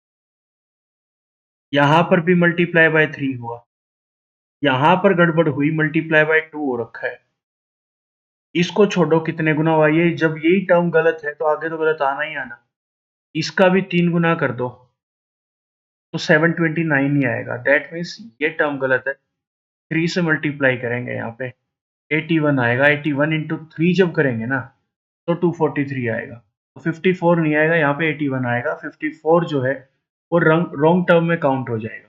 Speaker 1: यहाँ पर भी मल्टीप्लाई बाय 3 हुआ, यहाँ पर गड़बड़ हुई, मल्टीप्लाई बाय 2 हो रखा है। इसको छोड़ो कितने गुना हुआ, ये जब यही टर्म गलत है तो आगे तो गलत आना ही आना। इसका भी 3 गुना कर दो तो 729 ही आएगा। दैट मीन्स ये टर्म गलत है। 3 से मल्टीप्लाई करेंगे यहाँ पे 81 आएगा। 81 इंटू 3 जब करेंगे ना तो 243 आएगा। तो 54 नहीं आएगा, यहाँ पे 81 आएगा। 54 जो है वो रॉन्ग टर्म में काउंट हो जाएगा।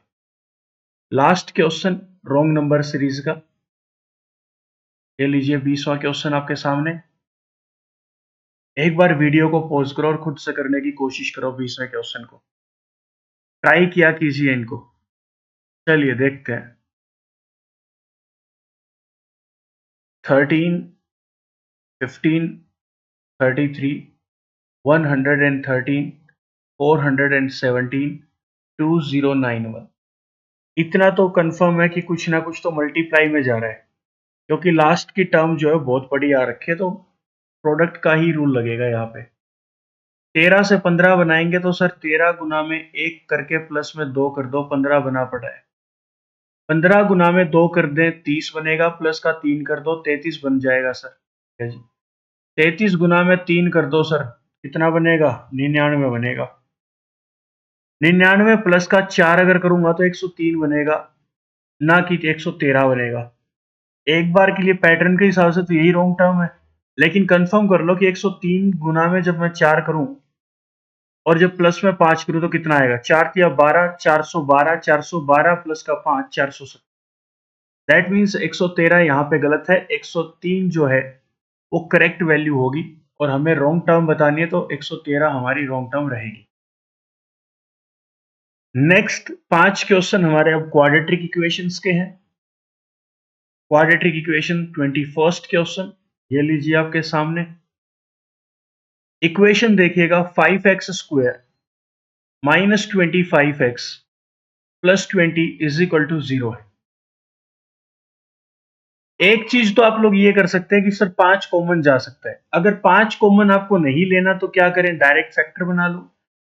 Speaker 1: Last question wrong number series का, ये लीजिए 20वां क्वेश्चन आपके सामने। एक बार वीडियो को पॉज करो और खुद से करने की कोशिश करो 20वें क्वेश्चन को, ट्राई किया कीजिए इनको। चलिए देखते हैं। 13, 15, 33, 113, 417, 2091। इतना तो कंफर्म है कि कुछ ना कुछ तो मल्टीप्लाई में जा रहा है, क्योंकि लास्ट की टर्म जो है बहुत बड़ी आ रखी है, तो प्रोडक्ट का ही रूल लगेगा यहाँ पे। 13 से 15 बनाएंगे तो सर 13 गुना में 1 करके प्लस में 2 कर दो, 15 बना पड़ा है। 15 गुना में 2 कर दें 30 बनेगा, प्लस का 3 कर दो 33 बन जाएगा सर। ठीक है जी, 33 गुना में 3 कर दो सर, कितना बनेगा, 99 बनेगा। 99 प्लस का 4 अगर करूंगा तो 103 बनेगा, ना कि 113 बनेगा। एक बार के लिए पैटर्न के हिसाब से तो यही रॉन्ग टर्म है, लेकिन कंफर्म कर लो कि 103 गुना में जब मैं 4 करूं और जब प्लस में 5 करूं तो कितना आएगा, 4 या 12, 412, 412 प्लस का 5, 470। दैट मीन्स 113 यहाँ पे गलत है, 103 जो है वो करेक्ट वैल्यू होगी, और हमें रॉन्ग टर्म बतानी है तो 113 हमारी रॉन्ग टर्म रहेगी। नेक्स्ट 5 क्वेश्चन हमारे अब क्वाड्रेटिक इक्वेशंस के हैं। क्वाड्रेटिक इक्वेशन 21st क्वेश्चन, ये लीजिए आपके सामने। इक्वेशन देखिएगा, 5x square minus 25x plus 20 is equal to 0 है। एक चीज तो आप लोग ये कर सकते हैं कि सर 5 कॉमन जा सकता है। अगर 5 कॉमन आपको नहीं लेना तो क्या करें, डायरेक्ट फैक्टर बना लो।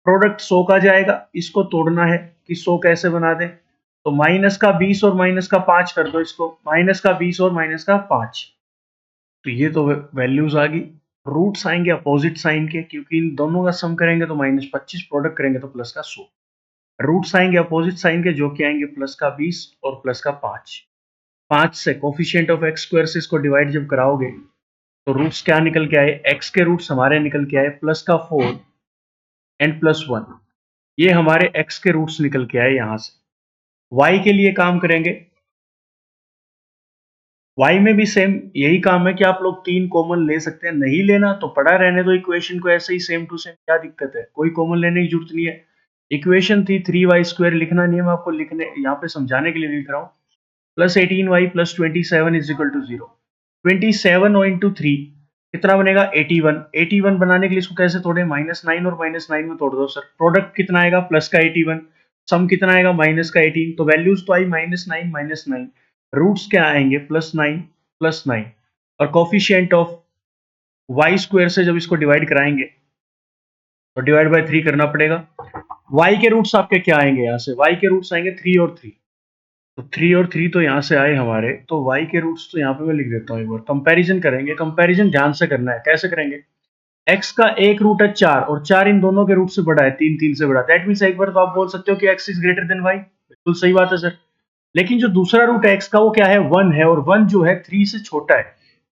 Speaker 1: प्रोडक्ट 100 का जाएगा, इसको तोड़ना है कि 100 कैसे बना दें, तो माइनस का 20 और माइनस का 5 कर दो, इसको माइनस का 20 और माइनस का 5। तो ये तो वैल्यूज आ गई। रूट्स आएंगे अपोजिट साइन के, क्योंकि इन दोनों का सम करेंगे तो -25, प्रोडक्ट करेंगे तो प्लस का 100। रूट्स आएंगे अपोजिट साइन के, जो कि आएंगे प्लस का 20 और प्लस का 5। 5 से कोफिशिएंट ऑफ एक्स स्क्वायर से इसको डिवाइड जब कराओगे तो रूट्स क्या निकल के आए, एक्स के रूट्स हमारे निकल के आए प्लस का 4 एंड प्लस 1। ये हमारे एक्स के रूट्स निकल के आए यहां से। वाई के लिए काम करेंगे, वाई में भी सेम यही काम है कि आप लोग 3 कॉमन ले सकते हैं, नहीं लेना तो पड़ा रहने दो इक्वेशन को ऐसे ही सेम टू सेम, क्या दिक्कत है, कोई कॉमन लेने की जरूरत नहीं है। इक्वेशन थी 3y² लिखना नहीं है, मैं आपको लिखने यहाँ पे समझाने के लिए लिख रहा हूँ। +18y + 27 is equal to 0। 27 और इंटू 3 कितना बनेगा 81। 81 बनाने के लिए इसको कैसे तोड़े, -9 और -9 में तोड़ दो सर। प्रोडक्ट कितना आएगा प्लस का 81, सम कितना आएगा माइनस का 18। तो वैल्यूज तो आई -9 -9, रूट्स क्या आएंगे +9 +9, और कोफिशिएंट ऑफ वाई स्क्वायर से जब इसको डिवाइड कराएंगे तो डिवाइड बाय 3 करना पड़ेगा। वाई के रूट्स आपके क्या आएंगे, यहाँ से वाई के रूट्स आएंगे 3 और 3। तो 3 और 3 तो यहाँ से आए हमारे, तो y के रूट्स तो यहाँ पे मैं लिख देता हूँ एक बार। कंपैरिजन करेंगे, कंपैरिजन ध्यान से करना है, कैसे करेंगे। x का एक रूट है 4 और 4 इन दोनों के रूट से बड़ा है, 3 3 से बड़ा। दैट मीन्स एक बार तो आप बोल सकते हो कि x is greater then y, बिल्कुल सही बात है सर। लेकिन जो दूसरा रूट है x का वो क्या है 1 है, और 1 जो है 3 से छोटा है।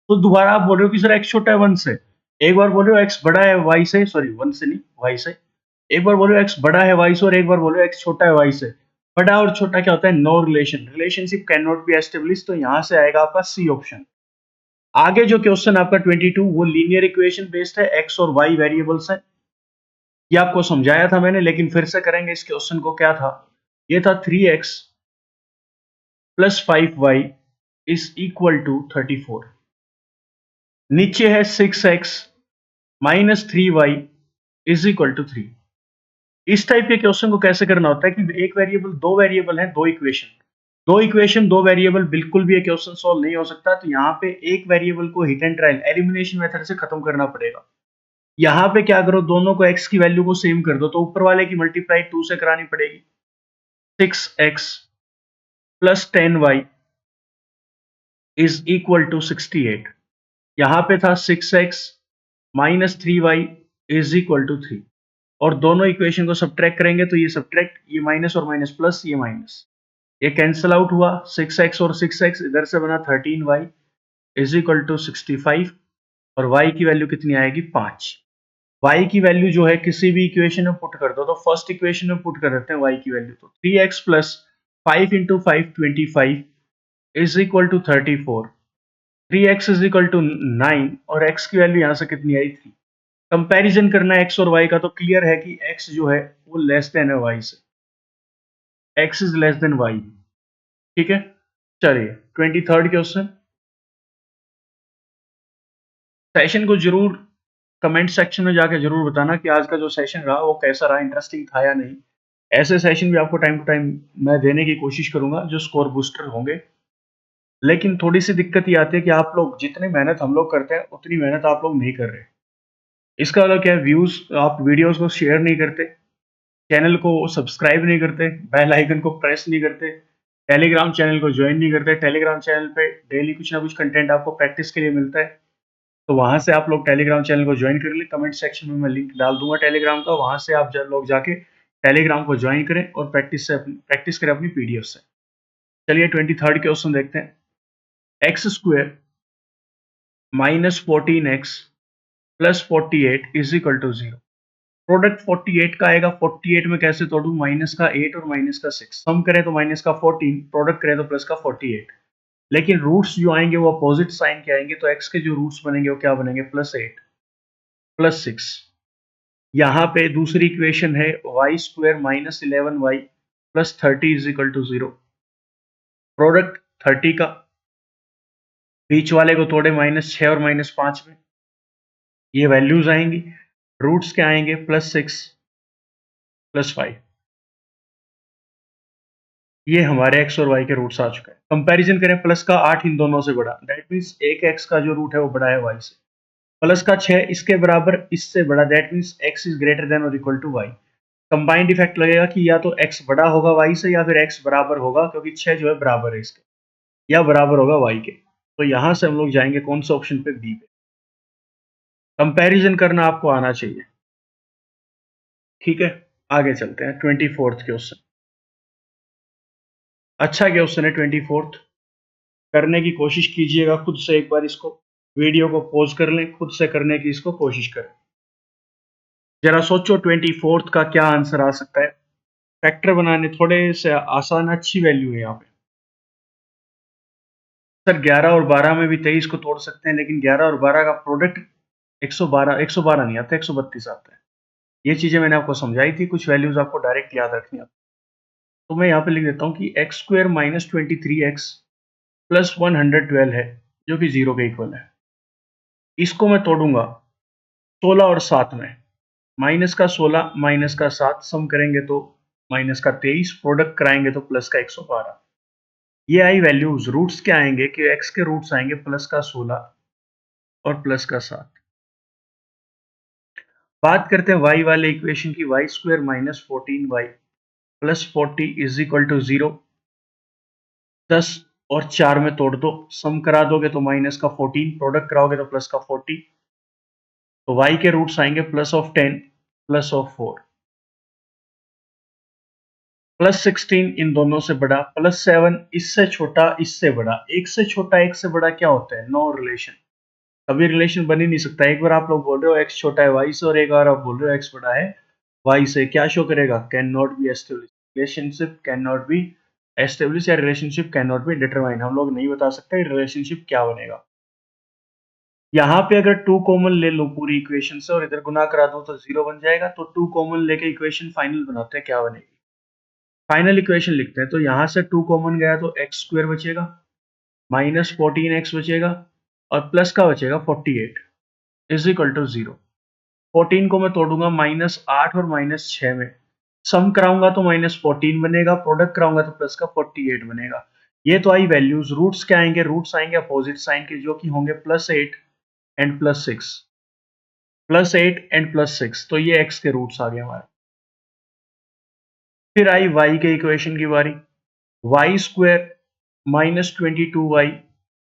Speaker 1: तो दोबारा आप बोल रहे हो कि सर x छोटा है 1 से, एक बार बोल रहे हो x बड़ा है y से, सॉरी 1 से नहीं y से, एक बार बोलो x बड़ा है y से और एक बार बोलो x छोटा है y से। बड़ा और छोटा क्या होता है, no relation, relationship can not be establish, तो यहां से आएगा आपका सी ऑप्शन। आगे जो क्वेश्चन आपका 22 वो लीनियर इक्वेशन बेस्ड है, x और y वेरिएबल्स है। ये आपको समझाया था मैंने, लेकिन फिर से करेंगे इस क्वेश्चन को। क्या था, ये था 3x + 5y is equal to 34। नीचे है 6x - 3y is equal to 3। इस टाइप के क्वेश्चन को कैसे करना होता है कि एक वेरिएबल, दो वेरिएबल है, दो वेरिएबल, बिल्कुल भी ये क्वेश्चन सॉल्व नहीं हो सकता। तो यहाँ पे एक वेरिएबल को hit and trial elimination method से खत्म करना पड़ेगा। यहाँ पे क्या करो, दोनों को x की वैल्यू को सेम कर दो, तो ऊपर वाले की मल्टीप्लाई 2 से करानी पड़ेगी। 6x + 10y is equal to 68। यहाँ पे था 6x - 3y is equal to 3, और दोनों इक्वेशन को सब्ट्रैक्ट करेंगे तो ये सब्ट्रैक्ट, ये माइनस और माइनस प्लस, ये माइनस, ये कैंसिल आउट हुआ। 6x और 6x इधर से बना 13y इज इक्वल टू 65, और y की वैल्यू कितनी आएगी 5। y की वैल्यू जो है किसी भी इक्वेशन में पुट कर दो, तो फर्स्ट इक्वेशन में पुट कर देते हैं y की वैल्यू, तो 3x + 5 × 5 25 is equal to 34। 3x is equal to 9, और x की वैल्यू यहाँ से कितनी आई 3। कंपैरिजन करना है x और y का, तो क्लियर है कि x जो है वो लेस देन है y से, x is less than y। ठीक है, चलिए 23rd क्वेश्चन। सेशन को जरूर कमेंट सेक्शन में जाके जरूर बताना कि आज का जो सेशन रहा वो कैसा रहा, इंटरेस्टिंग था या नहीं। ऐसे सेशन भी आपको टाइम टू टाइम मैं देने की कोशिश करूंगा जो स्कोर बूस्टर होंगे। लेकिन थोड़ी सी दिक्कत ये आती है कि आप लोग जितनी मेहनत हम लोग करते हैं उतनी मेहनत आप लोग नहीं कर रहे। इसका मतलब क्या है, व्यूज, आप वीडियोस को शेयर नहीं करते, चैनल को सब्सक्राइब नहीं करते, बेल आइकन को प्रेस नहीं करते, टेलीग्राम चैनल को ज्वाइन नहीं करते। टेलीग्राम चैनल पे डेली कुछ ना कुछ कंटेंट आपको प्रैक्टिस के लिए मिलता है, तो वहां से आप लोग टेलीग्राम चैनल को ज्वाइन कर ले। कमेंट सेक्शन में मैं लिंक डाल दूंगा टेलीग्राम का, वहां से आप लोग जाके टेलीग्राम को ज्वाइन करें और प्रैक्टिस करें अपनी पीडीएफ से। चलिए 23rd क्वेश्चन देखते हैं। x² - 14x + 48 is equal to 0। Product 48 का आएगा, 48 में कैसे तोड़ू, माइनस का 8 और माइनस का 6, सम करें तो माइनस का 14, प्रोडक्ट करें तो प्लस का 48। लेकिन रूट्स जो आएंगे वो अपोजिट साइन के आएंगे, तो x के जो रूट्स बनेंगे वो क्या बनेंगे, +8 + 6। यहाँ पे दूसरी इक्वेशन है y² - 11y + 30 is equal to 0। Product 30 का, बीच वाले को तोड़े -6 और -5 में, ये वैल्यूज आएंगी। रूट्स क्या आएंगे, +6 + 5। ये हमारे x और y के रूट्स आ चुके हैं। कंपैरिजन करें, प्लस का 8 इन दोनों से बड़ा, दैट मीन्स एक x का जो रूट है वो बड़ा है y से। प्लस का 6 इसके बराबर, इससे बड़ा, that means x is greater than और equal to y। Combined effect लगेगा कि या तो x बड़ा होगा y से या फिर x बराबर होगा, क्योंकि 6 जो है बराबर है इसके, या बराबर होगा y के। तो यहां से हम लोग जाएंगे कौन से ऑप्शन पे, बी पे। कंपैरिजन करना आपको आना चाहिए। ठीक है, आगे चलते हैं 24th क्वेश्चन। अच्छा क्वेश्चन है 24th, करने की कोशिश कीजिएगा खुद से, एक बार इसको वीडियो को पॉज कर लें, खुद से करने की इसको कोशिश करें। जरा सोचो 24th का क्या आंसर आ सकता है। फैक्टर बनाने थोड़े से आसान, अच्छी वैल्यू है यहाँ पे। सर 11 और 12 में भी 23 को तोड़ सकते हैं, लेकिन 11 और 12 का प्रोडक्ट 112 नहीं आता, 132 आता है। ये चीजें मैंने आपको समझाई थी, कुछ वैल्यूज आपको डायरेक्ट याद रखनी है। तो मैं यहाँ पे लिख देता हूँ कि x square minus 23x plus 112 है, जो कि 0 के इक्वल है। इसको मैं तोड़ूंगा 16 और 7 में। माइनस का 16 माइनस का 7 सम करेंगे तो माइनस का 23, प्रोडक्ट कराएंगे तो प्लस का 112। ये आई वैल्यूज। रूट्स क्या आएंगे कि एक्स के रूट्स आएंगे प्लस का 16 और प्लस का 7। बात करते हैं वाई वाले इक्वेशन की। Y square minus 14y plus 40 is equal to 0। 10 और 4 में तोड़ दो, सम करा दोगे तो माइनस का 14, प्रोडक्ट कराओगे तो प्लस का 40। तो y के रूट्स आएंगे plus of 10 plus of 4 plus 16, इन दोनों से बड़ा, प्लस 7 इससे छोटा इससे बड़ा। एक से छोटा एक से बड़ा क्या होता है? No relation. कभी रिलेशन बन ही नहीं सकता। एक बार आप लोग बोल रहे हो एक्स छोटा है वाई से, और एक बार आप बोल रहे हो एक्स बड़ा है वाई से, क्या शो करेगा? Can not be establish. Relationship can not be establish या relationship can not be determine. हम लोग नहीं बता सकते रिलेशनशिप क्या बनेगा। यहाँ पे अगर टू कॉमन ले लो पूरी इक्वेशन से और इधर गुना करा दो तो 0 बन जाएगा। तो टू कॉमन लेके इक्वेशन फाइनल बनाते हैं, क्या बनेगी? फाइनल इक्वेशन लिखते हैं। तो यहाँ से टू कॉमन गया तो एक्स स्क्वायर बचेगा, माइनस 14x बचेगा, और प्लस का बचेगा 48 इज इक्वल टू 0। 14 को मैं तोड़ूंगा -8 और -6 में, सम कराऊंगा तो -14 बनेगा, प्रोडक्ट कराऊंगा तो प्लस का 48 बनेगा। ये तो आई वैल्यूज। रूट्स क्या आएंगे? रूट्स आएंगे अपोजिट साइन के, जो कि होंगे +8 एंड +6। +8 एंड +6, तो ये x के रूट्स आ गए हमारे। फिर आई y के इक्वेशन की बारी। Y square -22y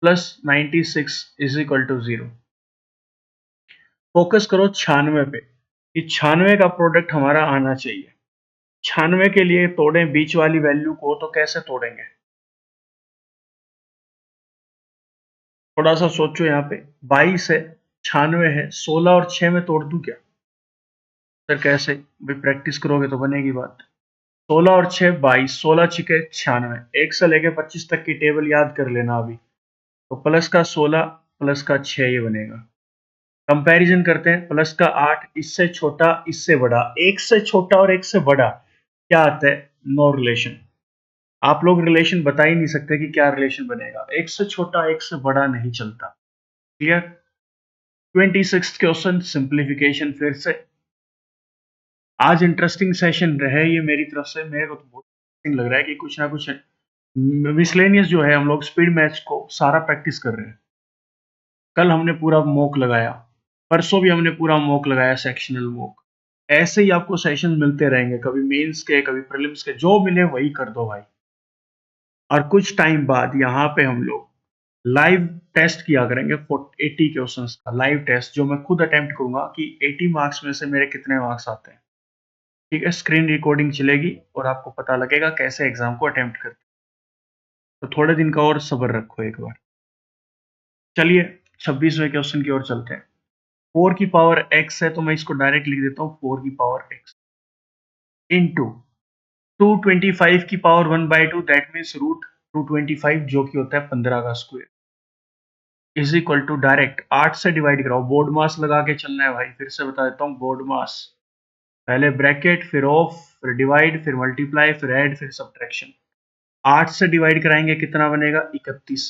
Speaker 1: plus 96 is equal to 0। Focus करो 96 पे, कि 96 का प्रोडक्ट हमारा आना चाहिए। 96 के लिए तोड़ें बीच वाली वैल्यू को, तो कैसे तोड़ेंगे? थोड़ा सा सोचो। यहाँ पे 22 है, 96 है, 16 और 6 में तोड़ दूं क्या? सर कैसे? भी प्रैक्टिस करोगे तो बनेगी बात। 16 और 6 22, 16 छिके 96, 1 से लेके 25 तक की टेबल याद कर लेना अभी। तो प्लस का 16 प्लस का 6 ये बनेगा। कंपैरिजन करते हैं। प्लस का 8 इससे छोटा इससे बड़ा। एक से छोटा और एक से बड़ा क्या आता है? No relation. आप लोग रिलेशन बता ही नहीं सकते कि क्या रिलेशन बनेगा। एक से छोटा एक से बड़ा नहीं चलता। क्लियर? 26th question, simplification. फिर से आज इंटरेस्टिंग सेशन रहे ये मेरी तरफ से। मेरे को तो बहुत इंटरेस्टिंग लग रहा है कि कुछ ना कुछ मिसलेनियस जो है, हम लोग स्पीड मैच को सारा प्रैक्टिस कर रहे हैं। कल हमने पूरा मॉक लगाया, परसों भी हमने पूरा मॉक लगाया, सेक्शनल मॉक। ऐसे ही आपको सेशन मिलते रहेंगे, कभी मेंस के कभी प्रीलिम्स के, जो मिले वही कर दो भाई। और कुछ टाइम बाद यहाँ पे हम लोग लाइव टेस्ट किया करेंगे 80 क्वेश्चंस का लाइव टेस्ट, जो मैं खुद अटेम्प्ट करूंगा कि 80 मार्क्स में से मेरे कितने मार्क्स आते हैं। ठीक है, स्क्रीन रिकॉर्डिंग चलेगी और आपको पता लगेगा कैसे एग्जाम को अटेम्प्ट करते हैं। तो थोड़े दिन का और सब्र रखो एक बार। चलिए 26वें क्वेश्चन की ओर चलते हैं। 4 की पावर x है, तो मैं इसको डायरेक्ट लिख देता हूँ 4 की पावर x इंटू 225 की पावर 1/2, दैट मीन्स रूट 225, जो कि होता है 15 का square, is equal to direct 8 से डिवाइड कराओ। बोर्ड मास लगा के चलना है भाई, फिर से बता देता हूँ। बोर्ड मास, पहले ब्रैकेट, फिर ऑफ, फिर डिवाइड, फिर मल्टीप्लाई, फिर ऐड, फिर सब्ट्रैक्शन। 8 से डिवाइड कराएंगे कितना बनेगा? 31।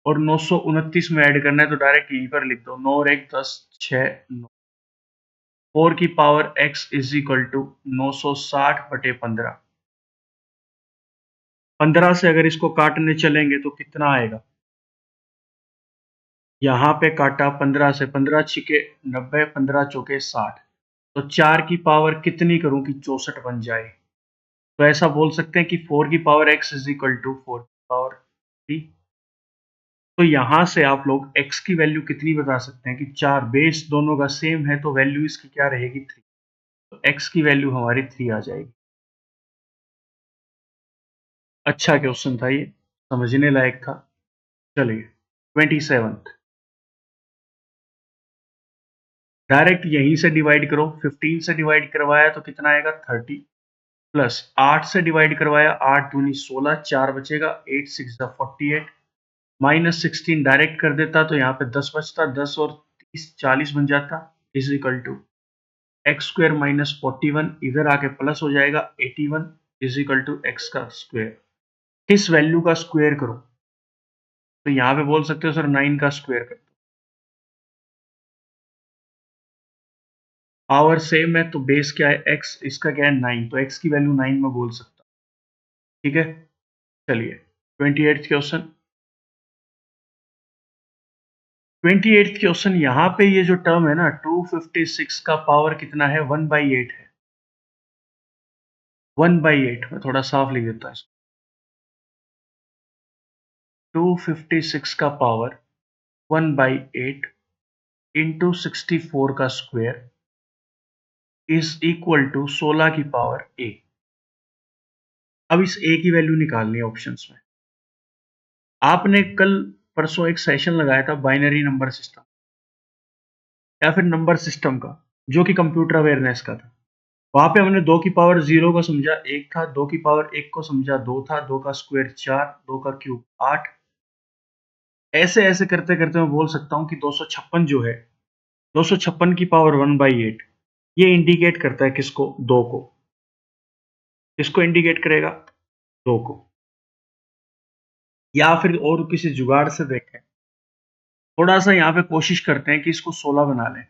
Speaker 1: और 929 में ऐड करना है, तो डायरेक्ट यहीं पर लिख दो 9 और 1 10 6 9। 4 की power x is equal to 960/15। 15 से अगर इसको काटने चलेंगे तो कितना आएगा? यहाँ पे काटा 15 से, 15 छिके 90, 15 चौके 60। तो 4 की पावर कितनी करूं कि 64 बन जाए? तो ऐसा बोल सकते हैं कि 4 की power x is equal to 4 की पावर 3। तो यहां से आप लोग x की वैल्यू कितनी बता सकते हैं कि 4, बेस दोनों का सेम है तो वैल्यू इसकी क्या रहेगी 3। तो x की वैल्यू हमारी 3 आ जाएगी। अच्छा क्वेश्चन था ये, समझने लायक था। चलिए 27th, डायरेक्ट यहीं से डिवाइड करो। 15 से डिवाइड करवाया तो कितना आएगा 30, प्लस 8 से डिवाइड करवाया 8 दूनी 16, 4 बचेगा, 8 6 48, माइनस 16 डायरेक्ट कर देता तो यहाँ पे 10 बचता, 10 और 30 40 बन जाता, is equal to x square minus 41, इधर आके प्लस हो जाएगा 81, इज इक्वल टू एक्स का स्क्वायर। किस वैल्यू का स्क्वायर करो? तो यहाँ पे बोल सकते हो सर 9 का स्क्वायर कर। पावर सेम है तो बेस क्या है x, इसका क्या है 9, तो x की वैल्यू 9 में बोल सकता हूं। ठीक है, चलिए 28th क्वेश्चन। 28th क्वेश्चन, यहाँ पे ये जो टर्म है ना 256 का पावर कितना है 1/8 है। 1/8 में थोड़ा साफ लिख देता है। 256 का पावर 1/8 इंटू 64 का स्क्वायर इज इक्वल टू 16 की पावर a। अब इस a की वैल्यू निकालनी है ऑप्शंस में। आपने कल परसों एक सेशन लगाया था बाइनरी नंबर सिस्टम या फिर नंबर सिस्टम का, जो कि कंप्यूटर अवेयरनेस का था। वहां पे हमने 2 की पावर 0 को समझा 1 था, 2 की पावर 1 को समझा 2 था, 2 का स्क्वायर 4, 2 का क्यूब 8। ऐसे ऐसे करते करते मैं बोल सकता हूं कि 256 जो है, 256 की पावर 1/8 ये इंडिकेट करता है किसको, 2 को। किसको इंडिकेट करेगा, 2 को। या फिर और किसी जुगाड़ से देखें, थोड़ा सा यहाँ पे कोशिश करते हैं कि इसको 16 बना लें,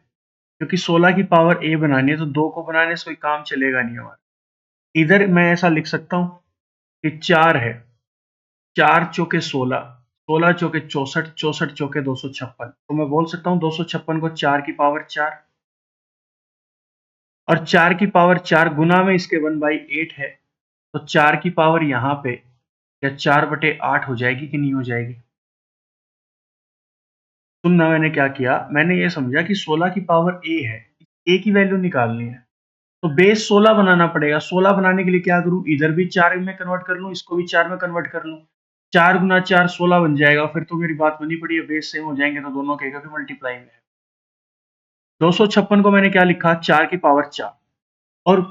Speaker 1: क्योंकि 16 की पावर a बनानी है तो 2 को बनाने से कोई काम चलेगा नहीं हमारा। इधर मैं ऐसा लिख सकता हूं कि 4 है, 4 चौके 16, 16 चौके 64, 64 चौके 256, तो मैं बोल सकता हूँ 256 को 4 की पावर 4, और 4 की पावर 4 गुना में इसके 1/8 है, तो 4 की पावर यहाँ पे या 4/8 हो जाएगी कि नहीं हो जाएगी। सुनना, मैंने क्या किया, मैंने ये समझा कि 16 की पावर a है, a की वैल्यू निकालनी है, तो बेस 16 बनाना पड़ेगा। 16 बनाने के लिए क्या करूं, इधर भी 4 में कन्वर्ट कर लूं, इसको भी 4 में कन्वर्ट कर लूं, 4 गुना 4 16 बन जाएगा। फिर तो मेरी बात बनी पड़ी है, बेस सेम हो जाएंगे तो दोनों के भी मल्टीप्लाई में है। 256 को मैंने क्या लिखा, 4 की पावर 4, और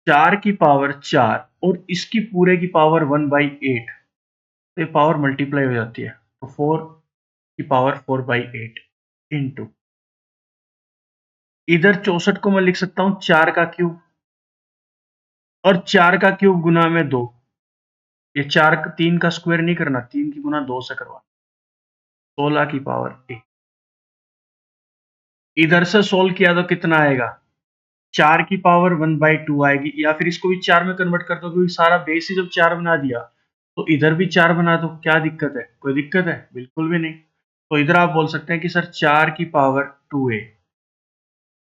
Speaker 1: 4 की पावर 4 और इसकी पूरे की पावर 1/8, तो ये पावर मल्टीप्लाई हो जाती है, तो 4 की पावर 4/8 इंटू, इधर 64 को मैं लिख सकता हूं 4 का क्यूब, और 4 का क्यूब गुना में 2, ये 4 3 का स्क्वायर नहीं करना, 3 की गुना 2 से करवा, 16 की पावर a। इधर से सोल्व किया तो कितना आएगा, 4 की पावर 1/2 आएगी, या फिर इसको भी 4 में कन्वर्ट कर दो, क्योंकि सारा बेस ही जब 4 बना दिया तो इधर भी 4 बना दो। क्या दिक्कत है, कोई दिक्कत है, बिल्कुल भी नहीं। तो इधर आप बोल सकते हैं कि सर 4 की पावर 2a,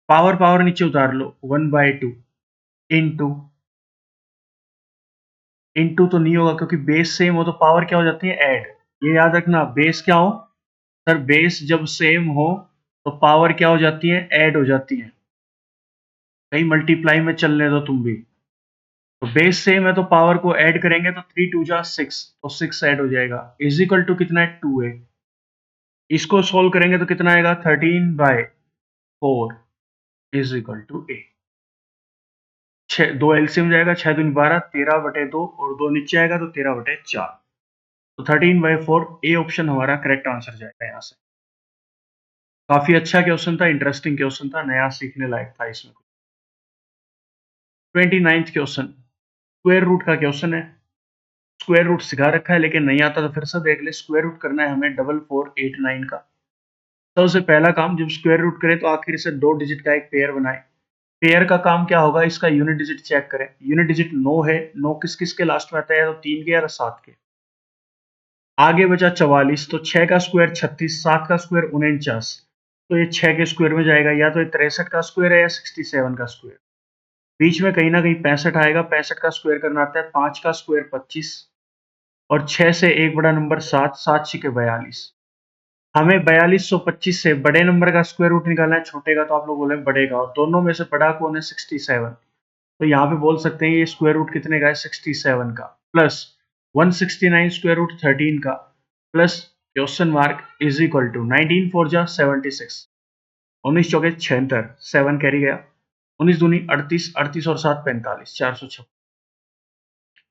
Speaker 1: पावर पावर नीचे उतार लो, 1/2 इंटू, इंटू तो नहीं होगा क्योंकि बेस सेम हो तो पावर क्या हो जाती है, ऐड। ये याद रखना, बेस क्या हो सर, बेस जब सेम हो तो पावर क्या हो जाती है, ऐड हो जाती है। कहीं मल्टीप्लाई में चलने दो तुम भी, तो बेस सेम है तो पावर को ऐड करेंगे तो 3 2 जा 6, तो 6 ऐड हो जाएगा, इज इक्वल टू कितना है 2a। इसको सोल्व करेंगे तो कितना आएगा 13/4 is equal to a। 6 2 LCM जाएगा, 6 दूनी 12, 13/2 और 2 नीचे आएगा तो 13/4, तो 13/4 ए ऑप्शन हमारा करेक्ट आंसर जाएगा यहाँ से। काफी अच्छा क्वेश्चन था, इंटरेस्टिंग क्वेश्चन था, नया सीखने लायक था इसमें। 29th क्वेश्चन, स्क्वायर रूट का क्वेश्चन है। स्क्वायर रूट सिखा रखा है लेकिन नहीं आता तो फिर से देख ले। स्क्वायर रूट करना है हमें 4489 का। सबसे पहला काम, जब स्क्वायर रूट करें तो आखिर से 2 डिजिट का एक पेयर बनाए। पेयर का काम क्या होगा, इसका यूनिट डिजिट चेक करें। यूनिट डिजिट 9 है, 9 किस किस के लास्ट में आता है, तो 3 के या 7 के। आगे बचा 44, तो 6 का स्क्वायर 36, 7 का स्क्वायर 49, तो ये 6 के स्क्वायर में जाएगा, या तो ये 63 का स्क्वायर है या 67 का स्क्वायर। बीच में कहीं ना कहीं 65 आएगा, 65 का स्क्वायर करना आता है, 5 का स्क्वायर 25, और 6 से एक बड़ा नंबर 7, 7 छिके 42। हमें 4225 से बड़े नंबर का स्क्वायर रूट निकालना है, छोटे का तो आप लोग बोले बड़े का, और दोनों में से बड़ा कौन है 67। तो यहाँ पे बोल सकते हैं ये स्क्वायर रूट कितने का है 67 का, प्लस 169 स्क्वायर रूट 13 का, plus question mark is equal to 19 four जा 76, 19 चौके 76, 7 कैरी गया, 19 दूनी 38, 38 और 7 45, 456।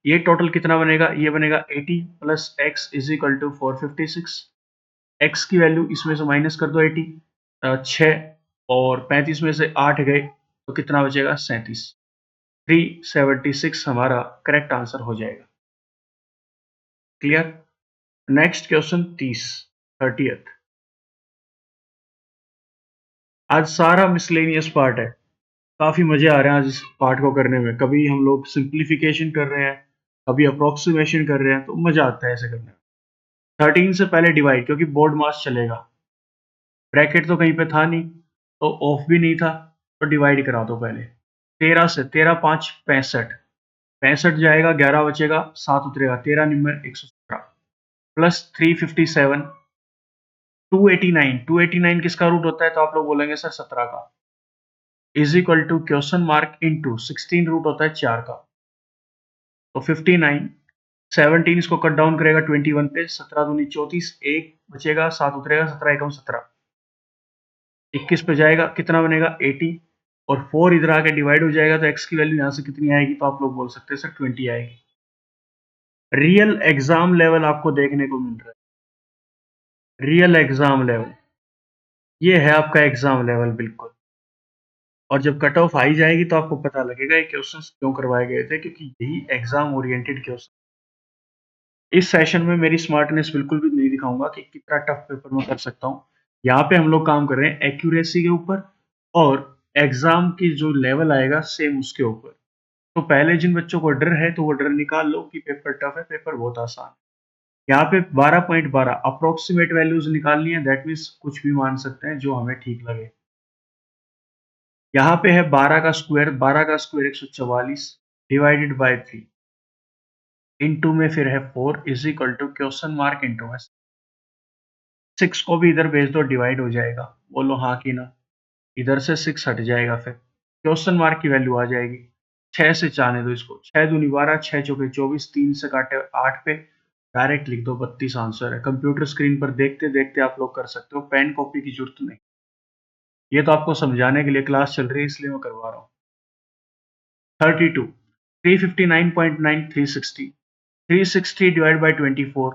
Speaker 1: ये टोटल कितना बनेगा, ये बनेगा 80 plus x is equal to 456। X की वैल्यू इसमें से माइनस कर दो 80, 6 और 35 में से 8 गए तो कितना बचेगा 37। 376 हमारा करेक्ट आंसर हो जाएगा। क्लियर। Next question 30th। आज सारा मिसलेनियस पार्ट है, काफी मजे आ रहे हैं आज इस पार्ट को करने में। कभी हम लोग सिंप्लीफिकेशन कर रहे हैं, कभी अप्रोक्सीमेशन कर रहे हैं, तो मजा आता है ऐसे करने में। 13 से पहले डिवाइड, क्योंकि बोर्ड मास चलेगा, ब्रैकेट तो कहीं पे था नहीं तो ऑफ भी नहीं था, तो डिवाइड करा दो पहले। 13 से 13 5 65, 65 जाएगा, 11 बचेगा, 7 उतरेगा, 13 निम्न 117 प्लस 357, 289। 289 किसका रूट होता है, तो आप लोग बोलेंगे सर 17 का, is equal to question mark into 16 root होता है 4 का, तो 59। 17 इसको कट डाउन करेगा 21 पे, 17 दूनी 34, एक बचेगा, 7 उतरेगा, 17 एकम 17, 21 पे जाएगा, कितना बनेगा 80, और 4 इधर आके डिवाइड हो जाएगा, तो x की वैल्यू यहाँ से कितनी आएगी, तो आप लोग बोल सकते हैं सर 20 आएगी। रियल एग्जाम लेवल आपको देखने को मिल रहा है, रियल एग्जाम लेवल, ये है आपका एग्जाम लेवल बिल्कुल। और जब कट ऑफ आई जाएगी तो आपको पता लगेगा ये क्वेश्चंस क्यों करवाए गए थे, क्योंकि यही एग्जाम ओरिएंटेड क्वेश्चन। इस सेशन में मेरी स्मार्टनेस बिल्कुल भी नहीं दिखाऊंगा कि कितना टफ पेपर मैं कर सकता हूँ। यहाँ पे हम लोग काम कर रहे हैं एक्यूरेसी के ऊपर, और एग्जाम की जो लेवल आएगा सेम उसके ऊपर। तो पहले जिन बच्चों को डर है तो वो डर निकाल लो कि पेपर टफ है, पेपर बहुत आसान है। यहाँ पे 12.12 अप्रोक्सीमेट वैल्यूज निकालनी है, दैट मीन्स कुछ भी मान सकते हैं जो हमें ठीक लगे। यहाँ पे है 12 का स्क्वायर, 12 का स्क्वायर 144 डिवाइडेड बाय 3, इनटू में फिर है 4 is equal to question mark into में 6 को भी इधर भेज दो, डिवाइड हो जाएगा, बोलो हाँ कि ना। इधर से 6 हट जाएगा, फिर क्वेश्चन मार्क की वैल्यू आ जाएगी। 6 से जाने दो इसको, 6 दूनी 12, 6 चौके 24, 3 से काटे 8 पे, डायरेक्ट लिख दो 32 आंसर है। कंप्यूटर स्क्रीन पर देखते देखते आप लोग कर सकते हो, पेन कॉपी की जरूरत नहीं। ये तो आपको समझाने के लिए क्लास चल रही है, इसलिए मैं करवा रहा हूँ। 32, 359.9, 360, 360 डिवाइड बाई 24,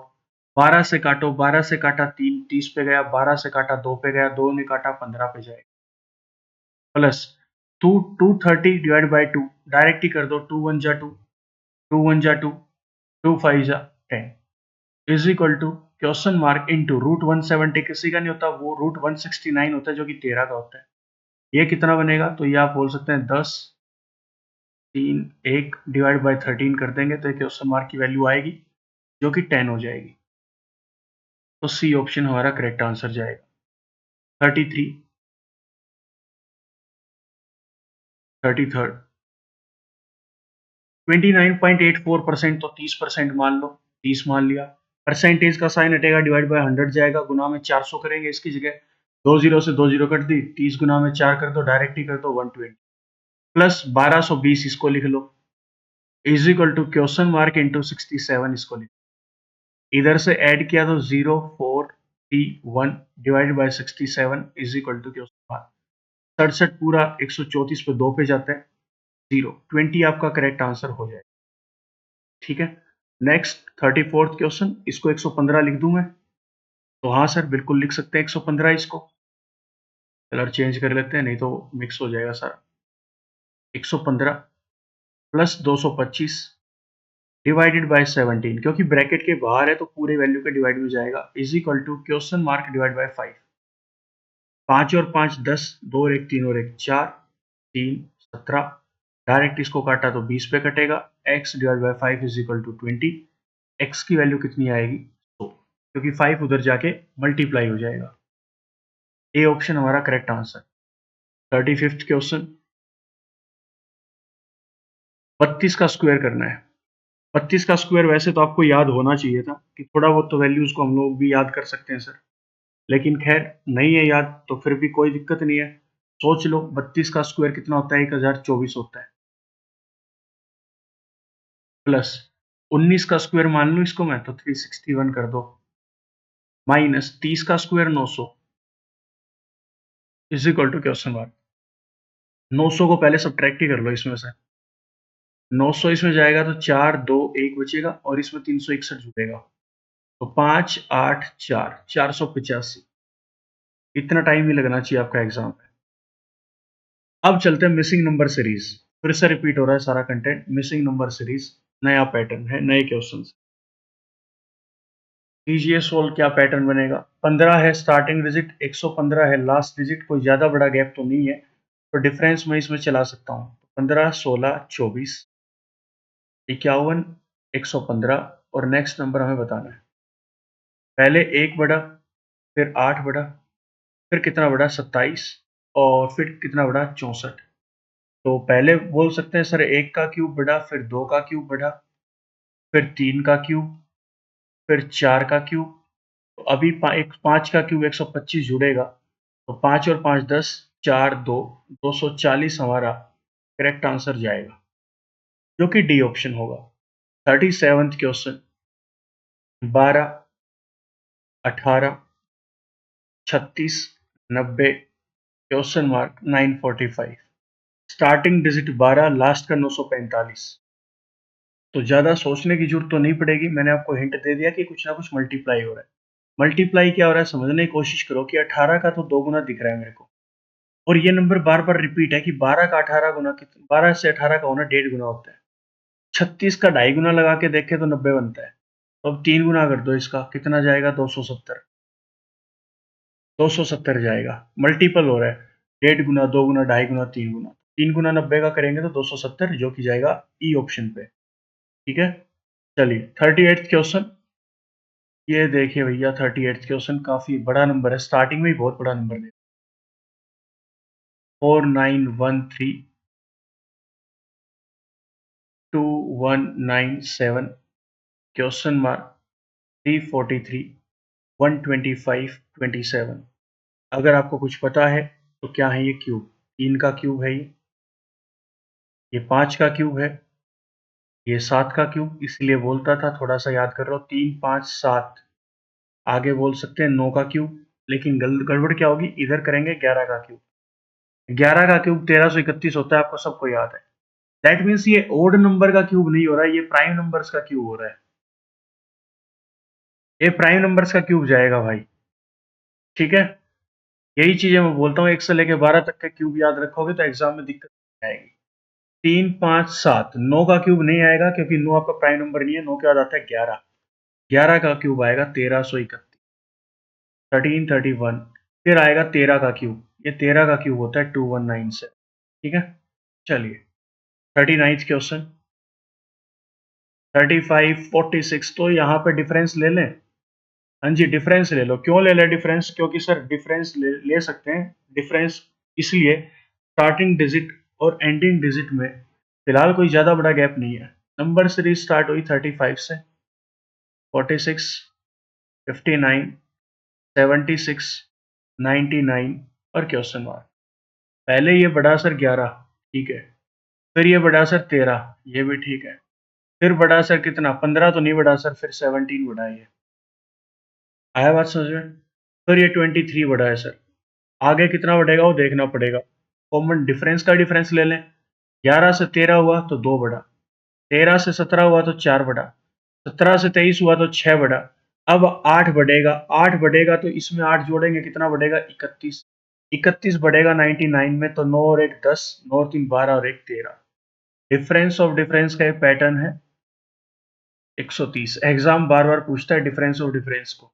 Speaker 1: 12 से काटो, 12 से काटा 3, 30 पे गया, 12 से काटा 2 पे गया, 2 ने काटा 15 पे जाएगा, प्लस 230 डिवाइड बाई 2, डायरेक्ट ही कर दो, 2 1 जा 2, 2 1 जा 2, 2 5 जा 10, is equal to question mark into root 170 किसी का नहीं होता, वो रूट 169 होता है जो कि 13 का होता है। ये कितना बनेगा, तो ये आप बोल सकते हैं 10, 3 1 डिवाइड बाई 13 कर देंगे तो क्वेश्चन मार्क की वैल्यू आएगी जो कि 10 हो जाएगी। तो सी ऑप्शन हमारा करेक्ट आंसर जाएगा। 33, 33rd, 29.84%, तो 30% मान लो, 30 मान लिया। परसेंटेज का साइन हटेगा, डिवाइड बाय 100 जाएगा, गुना में 400 करेंगे, इसकी जगह 2 जीरो से 2 जीरो कट दी, 30 गुना में 4 कर दो, डायरेक्ट ही कर दो 120, प्लस 1220 इसको लिख लो, is equal to question mark into 67 इसको लिख, इधर से ऐड किया तो 0,431 divide by 67 is equal to question mark 67 पूरा 134 पे 2 पे जाता है 0, 20 आपका करेक्ट आंसर हो जाएगा। ठीक है। नेक्स्ट 34th क्वेश्चन, इसको 115 लिख दूं मैं, तो हाँ सर बिल्कुल लिख सकते हैं 115, इसको कलर चेंज कर लेते हैं नहीं तो मिक्स हो जाएगा सारा। 115 प्लस 225 डिवाइडेड बाय 17, क्योंकि ब्रैकेट के बाहर है तो पूरे वैल्यू के डिवाइड में जाएगा, is equal to question mark divide by 5, 5 और 5 10, 2 और 1 3 और 1 4, 3 17, डायरेक्ट इसको काटा तो 20 पे कटेगा, x divide by 5 is equal to 20, x की वैल्यू कितनी आएगी 2, क्योंकि 5 उधर जाके मल्टीप्लाई हो जाएगा। ए ऑप्शन हमारा करेक्ट आंसर। 35th क्वेश्चन, 32 का स्क्वायर करना है, 32 का स्क्वायर वैसे तो आपको याद होना चाहिए था कि थोड़ा बहुत तो वैल्यूज को हम लोग भी याद कर सकते हैं सर, लेकिन खैर नहीं है याद तो फिर भी कोई दिक्कत नहीं है। सोच लो 32 का स्क्वायर कितना होता है, 1024 होता है, प्लस 19 का स्क्वायर मान लो इसको मैं तो 361 कर दो, माइनस 30 का square 900 is equal to question mark. 900 को पहले सब्ट्रैक्ट ही कर लो इसमें से, 900 इसमें जाएगा तो 4 2 1 बचेगा और इसमें 361 जुड़ेगा, तो 5 8 4 485। इतना टाइम ही लगना चाहिए आपका एग्जाम में। अब चलते हैं मिसिंग नंबर सीरीज। फिर से रिपीट हो रहा है सारा कंटेंट, मिसिंग नंबर सीरीज नया पैटर्न है, नए क्वेश्चन। कीजिए सोल्व, क्या पैटर्न बनेगा। 15 है स्टार्टिंग डिजिट, 115 है लास्ट डिजिट, कोई ज्यादा बड़ा गैप तो नहीं है, तो डिफरेंस मैं इसमें चला सकता हूँ। 15 16 24 51 115, और नेक्स्ट नंबर हमें बताना है। पहले 1 बढ़ा, फिर 8 बढ़ा, फिर कितना बढ़ा 27, और फिर कितना बढ़ा 64। तो पहले बोल सकते हैं सर 1 का क्यूब बढ़ा, फिर 2 का क्यूब बढ़ा, फिर 3 का क्यूब, फिर 4 का क्यूब। तो अभी 5 का क्यूब 125 जुड़ेगा, तो 5 और 5 10, 4 2 240 हमारा करेक्ट आंसर जाएगा, जो कि डी ऑप्शन होगा। 37th question, 12 18 36 90 question mark 945। Starting digit 12, last का 945। तो ज्यादा सोचने की जरूरत तो नहीं पड़ेगी, मैंने आपको हिंट दे दिया कि कुछ ना कुछ मल्टीप्लाई हो रहा है। मल्टीप्लाई क्या हो रहा है समझने की कोशिश करो कि 18 का तो 2 गुना दिख रहा है मेरे को, और ये नंबर बार बार रिपीट है कि 12 का 18 गुना, 12 से 18 का होना 1.5 गुना होता है। 36 का 2.5 गुना लगा के देखे तो 90 बनता है, तो अब 3 गुना कर दो इसका, कितना जाएगा 270। 270 जाएगा, मल्टीपल हो रहा है, 1.5 गुना 2 गुना 2.5 गुना 3 गुना, 3 गुना 90 का करेंगे तो 270, जो कि जाएगा ई ऑप्शन पे। ठीक है, चलिए 38th क्वेश्चन। ये देखिए भैया 38th क्वेश्चन काफी बड़ा नंबर है, स्टार्टिंग में ही बहुत बड़ा नंबर है। 4913 2197 क्वेश्चन मार्क 343 125 27। अगर आपको कुछ पता है तो क्या है ये क्यूब, 3 का क्यूब है ये 5 का क्यूब है, ये 7 का क्यूब, इसलिए बोलता था थोड़ा सा याद कर लो, 3 5 7। आगे बोल सकते हैं 9 का क्यूब, लेकिन गड़बड़ क्या होगी, इधर करेंगे 11 का क्यूब। 11 का क्यूब 1331 होता है, आपको सबको याद है। दैट मीन्स ये ओड नंबर का क्यूब नहीं हो रहा है, ये प्राइम नंबर्स का क्यूब हो रहा है, ये प्राइम नंबर्स का क्यूब जाएगा भाई। ठीक है, यही चीजें मैं बोलता हूँ, 1 से लेकर 12 तक का क्यूब याद रखोगे तो एग्जाम में दिक्कत नहीं आएगी। 3 5 7, 9 का क्यूब नहीं आएगा क्योंकि 9 आपका प्राइम नंबर नहीं है, 9 के बाद आता है 11। 11 का क्यूब आएगा 1331, 1331। फिर आएगा 13 का क्यूब, ये 13 का क्यूब होता है 2197। ठीक है, चलिए 39th क्वेश्चन, 35 46। तो यहाँ पे डिफरेंस ले लें। हाँ जी, डिफरेंस ले लो। क्यों ले लें डिफरेंस, क्योंकि सर डिफरेंस ले सकते हैं। डिफरेंस इसलिए, स्टार्टिंग डिजिट और एंडिंग डिजिट में फिलहाल कोई ज्यादा बड़ा गैप नहीं है। नंबर सीरीज स्टार्ट हुई 35 से, 46 59 76 99 और क्वेश्चन मार्क। पहले ये बड़ा सर 11, ठीक है, फिर ये बड़ा सर 13, ये भी ठीक है, फिर बड़ा सर कितना 15 तो नहीं बड़ा सर, फिर 17 बड़ा है ये। आया बात समझ में। फिर ये 23 बड़ा है सर, आगे कितना बढ़ेगा वो देखना पड़ेगा। कॉमन डिफरेंस का डिफरेंस ले लें, 11 से 13 हुआ तो 2 बढ़ा, 13 से 17 हुआ तो 4 बढ़ा, 17 से 23 हुआ तो 6 बढ़ा। अब 8 बढ़ेगा, 8 बढ़ेगा तो इसमें 8 जोड़ेंगे कितना बढ़ेगा 31, 31 बढ़ेगा 99 में, तो 9 और 1 10, 9 और 3 12 और 1 13। डिफरेंस ऑफ डिफरेंस का एक पैटर्न है 130। एग्जाम बार बार पूछता है डिफरेंस ऑफ डिफरेंस को,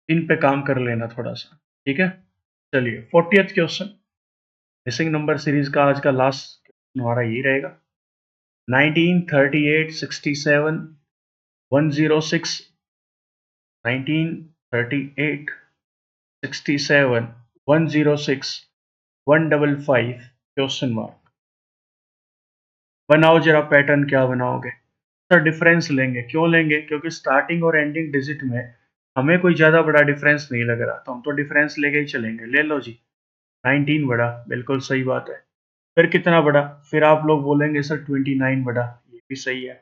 Speaker 1: इन पे काम कर लेना थोड़ा सा। ठीक है, चलिए 40th question, missing number series का आज का लास्ट हमारा यही रहेगा। 1938 67 106, 1938 67 106 155 क्वेश्चन मार्क। बनाओ जरा पैटर्न, क्या बनाओगे? सर डिफरेंस लेंगे। क्यों लेंगे? क्योंकि स्टार्टिंग और एंडिंग डिजिट में हमें कोई ज्यादा बड़ा डिफरेंस नहीं लग रहा, तो हम तो डिफरेंस लेके ही चलेंगे। ले लो जी, 19 बड़ा, बिल्कुल सही बात है। फिर कितना बड़ा? फिर आप लोग बोलेंगे सर 29 बड़ा, ये भी सही है।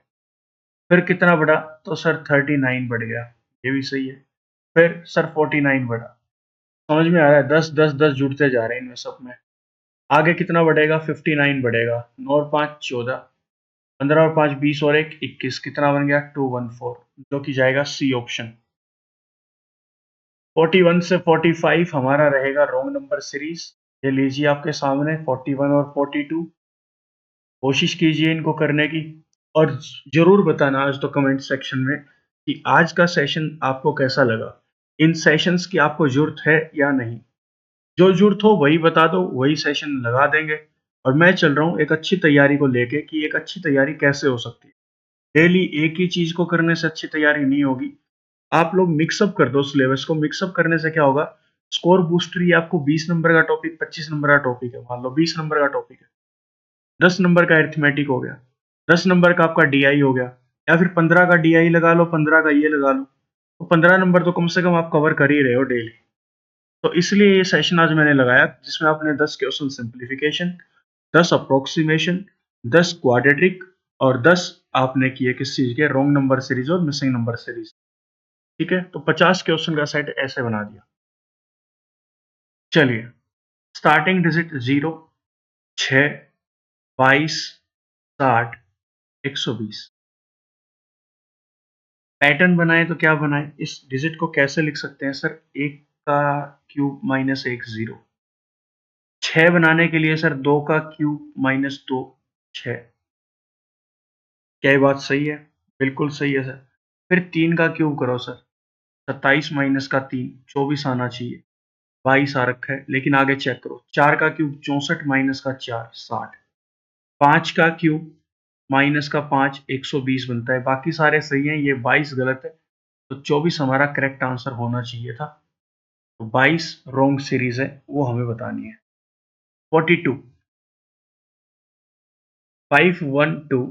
Speaker 1: फिर कितना बड़ा? तो सर 39 बढ़ गया, ये भी सही है। फिर सर 49 बढ़ा। समझ में आ रहा है? 10 10 10 जुड़ते जा रहे हैं इनमें सब में। आगे कितना बढ़ेगा? 59 बढ़ेगा। 9 और 5 14, 15 और 5 20 और 1 21, कितना बन गया? 214, जो कि जाएगा सी ऑप्शन। 41 से 45 हमारा रहेगा रॉन्ग नंबर सीरीज। ये लीजिए आपके सामने 41 और 42। कोशिश कीजिए इनको करने की, और जरूर बताना आज तो कमेंट सेक्शन में कि आज का सेशन आपको कैसा लगा, इन सेशंस की आपको जरूरत है या नहीं। जो जरूरत हो वही बता दो, वही सेशन लगा देंगे। और मैं चल रहा हूँ एक अच्छी तैयारी को लेके कि एक अच्छी तैयारी कैसे हो सकती है। डेली एक ही चीज को करने से अच्छी तैयारी नहीं होगी। आप लोग मिक्सअप कर दो सिलेबस को। मिक्सअप करने से क्या होगा? स्कोर बूस्टर ये आपको 20 नंबर का टॉपिक, 25 नंबर का टॉपिक है, मान लो 20 नंबर का टॉपिक है, 10 नंबर का अरिथमेटिक हो गया, 10 नंबर का आपका डीआई हो गया, या फिर 15 का डीआई लगा लो, 15 का ये लगा लो, तो 15 नंबर तो कम से कम आप कवर कर ही रहे हो डेली। तो इसलिए ये सेशन आज मैंने लगाया, जिसमें आपने 10 क्वेश्चन सिंप्लीफिकेशन, 10 अप्रोक्सीमेशन, 10 क्वाड्रेटिक, और 10 आपने किए किस चीज के? रॉन्ग नंबर सीरीज और मिसिंग नंबर सीरीज। ठीक है, तो 50 क्वेश्चन का सेट ऐसे बना दिया। चलिए, स्टार्टिंग डिजिट 0, 6, 22, 60, 120। पैटर्न बनाए तो क्या बनाए? इस डिजिट को कैसे लिख सकते हैं सर? एक का क्यूब माइनस एक, 0। 6 बनाने के लिए सर 2 का क्यूब माइनस 2, 6। क्या ये बात सही है? बिल्कुल सही है सर। फिर 3 का क्यूब करो सर, 27 माइनस का 3, 24 आना चाहिए। 22 आ रखा है, लेकिन आगे चेक करो। 4 का क्यूब 64 माइनस का 4, 60। 5 का क्यूब माइनस का 5, 120 बनता है। बाकी सारे सही हैं, ये 22 गलत है, तो 24 हमारा करेक्ट आंसर होना चाहिए था। तो 22 रॉन्ग सीरीज है, वो हमें बतानी है। 42, 512,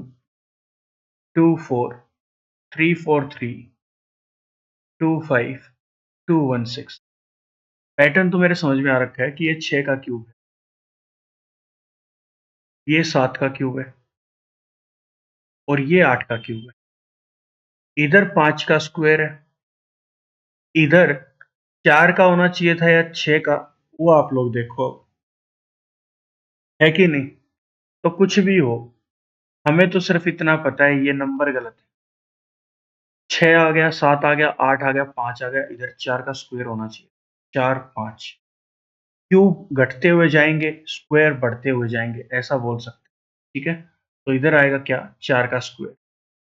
Speaker 1: 24, 343, 25, 216। पैटर्न तो मेरे समझ में आ रखा है कि ये 6 का क्यूब है, ये 7 का क्यूब है, और ये 8 का क्यूब है। इधर 5 का स्क्वायर है, इधर 4 का होना चाहिए था या 6 का, वो आप लोग देखो, है कि नहीं? तो कुछ भी हो, हमें तो सिर्फ इतना पता है ये नंबर गलत है। 6 आ गया, 7 आ गया, 8 आ गया, 5 आ गया, इधर 4 का स्क्वायर होना चाहिए। 4 5, क्यूब घटते हुए जाएंगे, स्क्वायर बढ़ते हुए जाएंगे, ऐसा बोल सकते हैं। ठीक है, तो इधर आएगा क्या? 4 का स्क्वायर।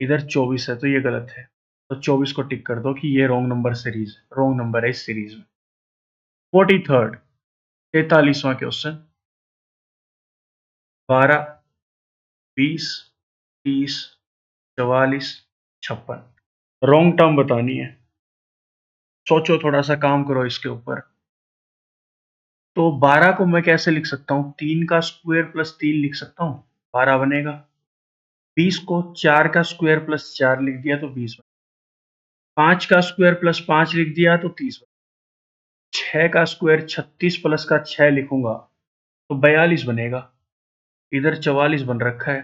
Speaker 1: इधर 24 है, तो ये गलत है, तो 24 को टिक कर दो कि ये wrong number series, wrong number है इस सीरीज में। 43rd, 43वां question. 12, 20, 30, 44, 56। रॉन्ग टर्म बतानी है। सोचो, थोड़ा सा काम करो इसके ऊपर। तो 12 को मैं कैसे लिख सकता हूँ? 3 का स्क्वायर प्लस 3 लिख सकता हूँ, 12 बनेगा। 20 को 4 का स्क्वायर प्लस 4 लिख दिया तो 20 बनेगा। 5 का स्क्वायर प्लस 5 लिख दिया तो 30 बनेगा। 6 का स्क्वायर 36 प्लस का 6 लिखूंगा तो 42 बनेगा। इधर 44 बन रखा है।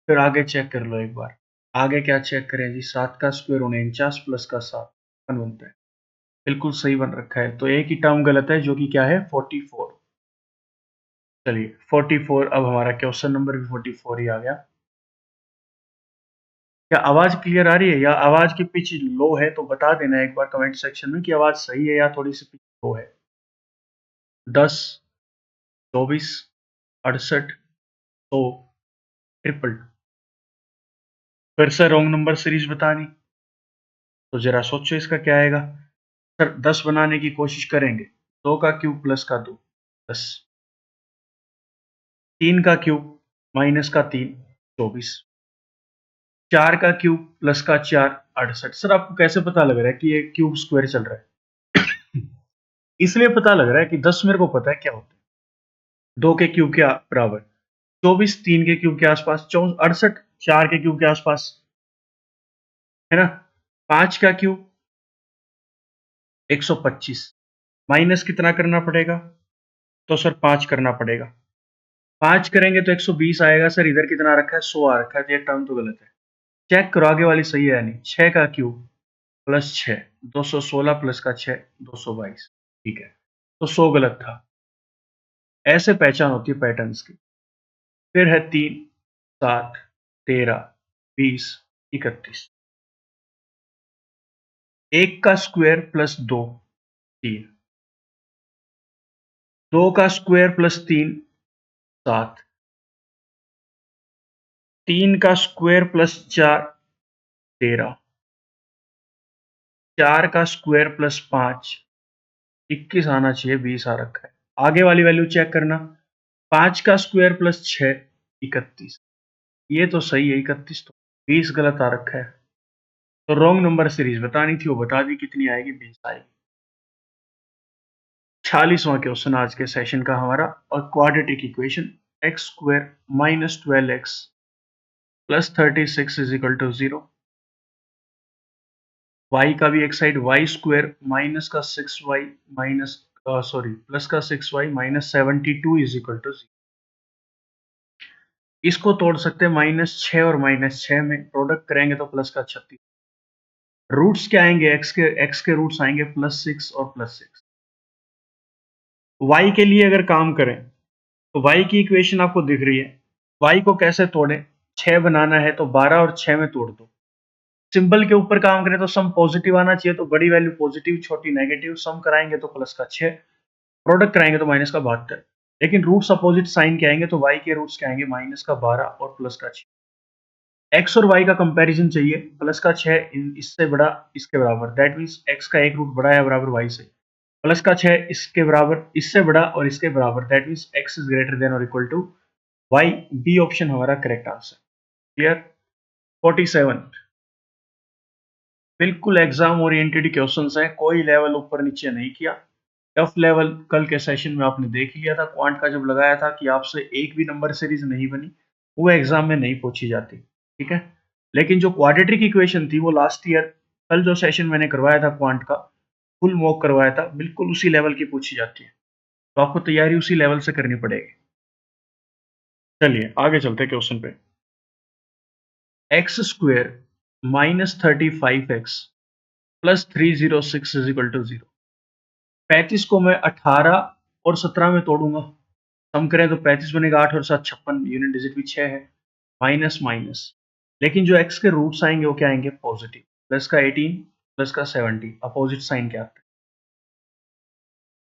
Speaker 1: फिर आगे चेक कर लो एक बार। आगे क्या चेक करें जी? 7 का स्क्वायर 49 प्लस का 7 बनता है, बिल्कुल सही बन रखा है। तो एक ही टर्म गलत है, जो कि क्या है? 44। चलिए 44, अब हमारा क्वेश्चन नंबर भी 44 ही आ गया। क्या आवाज क्लियर आ रही है, या आवाज की पिच लो है? तो बता देना एक बार कमेंट सेक्शन में कि आवाज सही है या थोड़ी सी पिच लो है। 10, 24, 68, 100, ट्रिपल। फिर से रॉन्ग नंबर सीरीज बतानी, तो जरा सोचो इसका क्या आएगा। सर 10 बनाने की कोशिश करेंगे। 2 का क्यूब प्लस का 2, 10। 3 का क्यूब माइनस का 3, 24। 4 का क्यूब प्लस का 4, 68। सर आपको कैसे पता लग रहा है कि ये क्यूब स्क्वायर चल रहा है? इसलिए पता लग रहा है कि 10 मेरे को पता है क्या होता है, 2 के क्यूब के बराबर। 24 3 के क्यूब के आसपास, 68 4 के क्यूब के आसपास, है ना। 5 का क्यूब 125, माइनस कितना करना पड़ेगा, तो सर 5 करना पड़ेगा। 5 करेंगे तो 120 आएगा। सर इधर कितना रखा है, 100 आ रखा है, तो ये टर्म तो गलत है। चेक करो आगे वाली सही है या नहीं। 6 का क्यूब प्लस 6, 216 प्लस का 6, 222। ठीक है, तो 100 गलत था। ऐसे पहचान होती है पैटर्न्स की। फिर है 3 7 13 20 31। 1 का स्क्वायर प्लस 2 3, 2 का स्क्वायर प्लस 3 7, 3 का स्क्वायर प्लस 4 13, 4 का स्क्वायर प्लस 5 21 आना चाहिए, 20 आ रखा है। आगे वाली वैल्यू चेक करना। 5 का स्क्वायर प्लस 6 31, ये तो सही है 31, तो 20 गलत आ रखा है। तो रॉन्ग नंबर सीरीज बतानी थी, वो बता दी, कितनी आएगी, 20 आएगी। 46वां क्वेश्चन आज के सेशन का हमारा, और quadratic equation x square minus 12x plus 36 is equal to 0। Y का भी एक साइड, वाई स्क्वायर माइनस का 6y माइनस सॉरी प्लस का 6y minus 72 is equal to 0। इसको तोड़ सकते हैं -6 और -6 में, प्रोडक्ट करेंगे तो प्लस का 36। रूट्स क्या आएंगे, एक्स के रूट्स आएंगे +6 और +6। वाई के लिए अगर काम करें तो वाई की इक्वेशन आपको दिख रही है। वाई को कैसे तोड़ें, 6 बनाना है तो 12 और 6 में तोड़ दो। सिंबल के ऊपर काम करें तो सम पॉजिटिव आना चाहिए, तो बड़ी वैल्यू पॉजिटिव छोटी नेगेटिव, सम कराएंगे तो प्लस का 6, प्रोडक्ट कराएंगे तो माइनस का 72। लेकिन रूट्स अपोजिट साइन के आएंगे, तो वाई के रूट्स क्या आएंगे, -12 और प्लस का 6। एक्स और वाई का कंपैरिजन चाहिए, प्लस का 6 इससे बड़ा इसके बराबर, दैट मीन्स एक्स का एक रूट बड़ा है बराबर वाई से, प्लस का 6 इसके बराबर इससे बड़ा और इसके बराबर, that means x is greater than और equal to y. B option हमारा करेक्ट आंसर। क्लियर। 47 बिल्कुल एग्जाम ओरिएंटेड क्वेश्चंस है, कोई लेवल ऊपर नीचे नहीं किया। टफ लेवल कल के सेशन में आपने देख लिया था, क्वांट का जब लगाया था कि आपसे एक भी नंबर सीरीज नहीं बनी, वो एग्जाम में नहीं पूछी जाती, ठीक है। लेकिन जो क्वाड्रेटिक इक्वेशन थी वो लास्ट ईयर कल जो सेशन मैंने करवाया था क्वांट का, फुल मॉक करवाया था, बिल्कुल उसी लेवल की पूछी जाती है, तो आपको तैयारी उसी लेवल से करनी पड़ेगी। चलिए आगे चलते हैं क्वेश्चन पे। X square -35x plus 306 is equal to 0। 35 को मैं 18 और 17 में तोड़ूंगा, सम करें तो 35 बनेगा, 8 और 7 56, यूनिट डिजिट भी 6 है, माइनस माइनस। लेकिन जो x के रूट्स आएंगे वो क्या आएंगे, पॉजिटिव, प्लस का 18 प्लस का 70, अपोजिट साइन क्या आता है।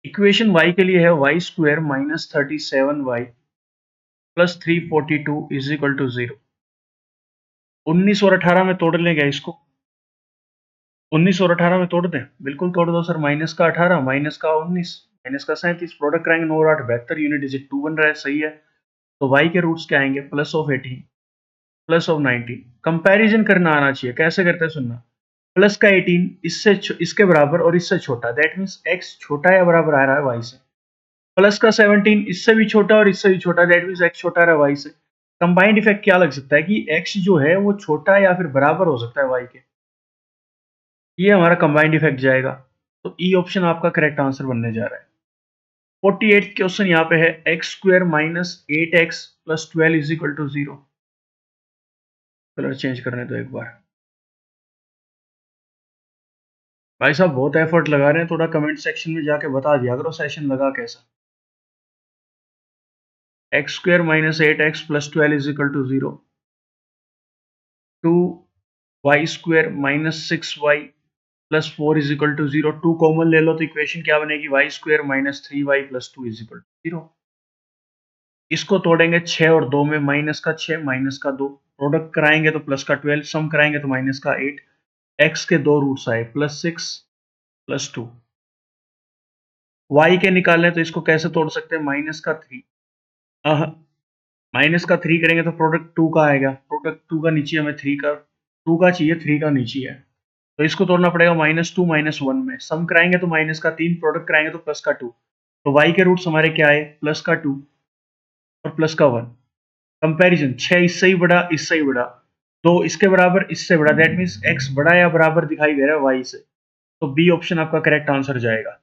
Speaker 1: इक्वेशन y के लिए है y square -37y plus 342 is equal to 0। 19 और 18 में तोड़ लेंगे इसको, 19 और 18 में तोड़ दें, बिल्कुल तोड़ दो सर। माइनस का 18 माइनस का 19 माइनस का 37, प्रोडक्ट कराएंगे 9 और 8 72, यूनिट डिजिट 2 बन रहा है, सही है। तो y के रूट्स क्या आएंगे, plus of 18 plus of 19। Comparison करना आना चाहिए, कैसे करते हैं सुनना। प्लस का 18 इसके बराबर और इससे छोटा, दैट मीन्स x छोटा या बराबर आ रहा है y से। प्लस का 17 इससे भी छोटा और इससे भी छोटा, दैट मीन्स x छोटा आ रहा है y से। कंबाइंड इफेक्ट क्या लग सकता है कि x जो है वो छोटा या फिर बराबर हो सकता है y के, ये हमारा कंबाइंड इफेक्ट जाएगा। तो ई ऑप्शन आपका करेक्ट आंसर बनने जा रहा है। 48 क्वेश्चन यहाँ पे है, x square -8x plus 12 is equal to 0। Colour change करने दो एक बार। भाई साहब बहुत एफर्ट लगा रहे हैं, थोड़ा कमेंट सेक्शन में जाके बता दिया करो सेशन लगा कैसा। X square -8x plus 12 is equal to 0। 2 y square -6y plus 4 is equal to 0। 2 common ले लो तो इक्वेशन क्या बनेगी, y square -3y plus 2 is equal to 0। इसको तोड़ेंगे 6 और 2 में, माइनस का 6 माइनस का 2, प्रोडक्ट कराएंगे तो प्लस का 12, सम कराएंगे तो माइनस का 8। एक्स के दो रूट्स आए, +6 +2। वाई के निकालने तो इसको कैसे तोड़ सकते हैं, माइनस का 3, माइनस का 3 करेंगे तो प्रोडक्ट 2 का आएगा, प्रोडक्ट 2 का नीचे हमें 3 का 2 का चाहिए, 3 का नीचे है, तो इसको तोड़ना पड़ेगा -2 -1 में, सम कराएंगे तो माइनस का 3, प्रोडक्ट कराएंगे तो प्लस का 2। तो वाई के रूट्स हमारे क्या आए, प्लस का 2 और प्लस का 1। कंपैरिजन 6 इससे ही बड़ा, इससे ही बड़ा, 2 इसके बराबर, इससे बड़ा, दैट मीन्स x बड़ा या बराबर दिखाई दे रहा है y से, तो बी ऑप्शन आपका करेक्ट आंसर जाएगा।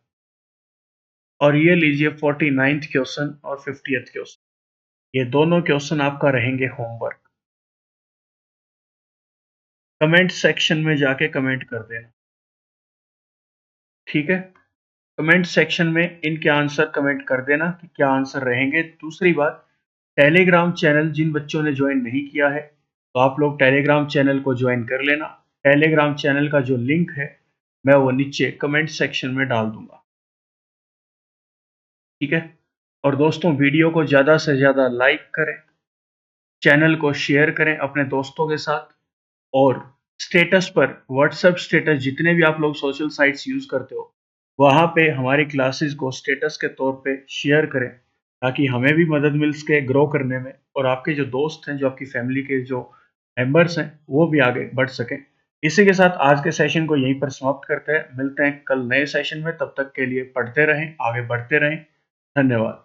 Speaker 1: और ये लीजिए 49th क्वेश्चन और 50th क्वेश्चन, ये दोनों क्वेश्चन आपका रहेंगे होमवर्क। कमेंट सेक्शन में जाके कमेंट कर देना, ठीक है। कमेंट सेक्शन में इनके आंसर कमेंट कर देना कि क्या आंसर रहेंगे। दूसरी बात, टेलीग्राम चैनल जिन बच्चों ने ज्वाइन नहीं किया है तो आप लोग टेलीग्राम चैनल को ज्वाइन कर लेना। टेलीग्राम चैनल का जो लिंक है मैं वो नीचे कमेंट सेक्शन में डाल दूंगा, ठीक है। और दोस्तों, वीडियो को ज़्यादा से ज़्यादा लाइक करें, चैनल को शेयर करें अपने दोस्तों के साथ, और स्टेटस पर, व्हाट्सएप स्टेटस, जितने भी आप लोग सोशल साइट्स यूज़ करते हो वहाँ पे हमारी क्लासेस को स्टेटस के तौर पे शेयर करें, ताकि हमें भी मदद मिल सके ग्रो करने में, और आपके जो दोस्त हैं, जो आपकी फैमिली के जो मेंबर्स हैं, वो भी आगे बढ़ सकें। इसी के साथ आज के सेशन को यहीं पर समाप्त करते हैं। मिलते हैं कल नए सेशन में, तब तक के लिए पढ़ते रहें, आगे बढ़ते रहें। धन्यवाद।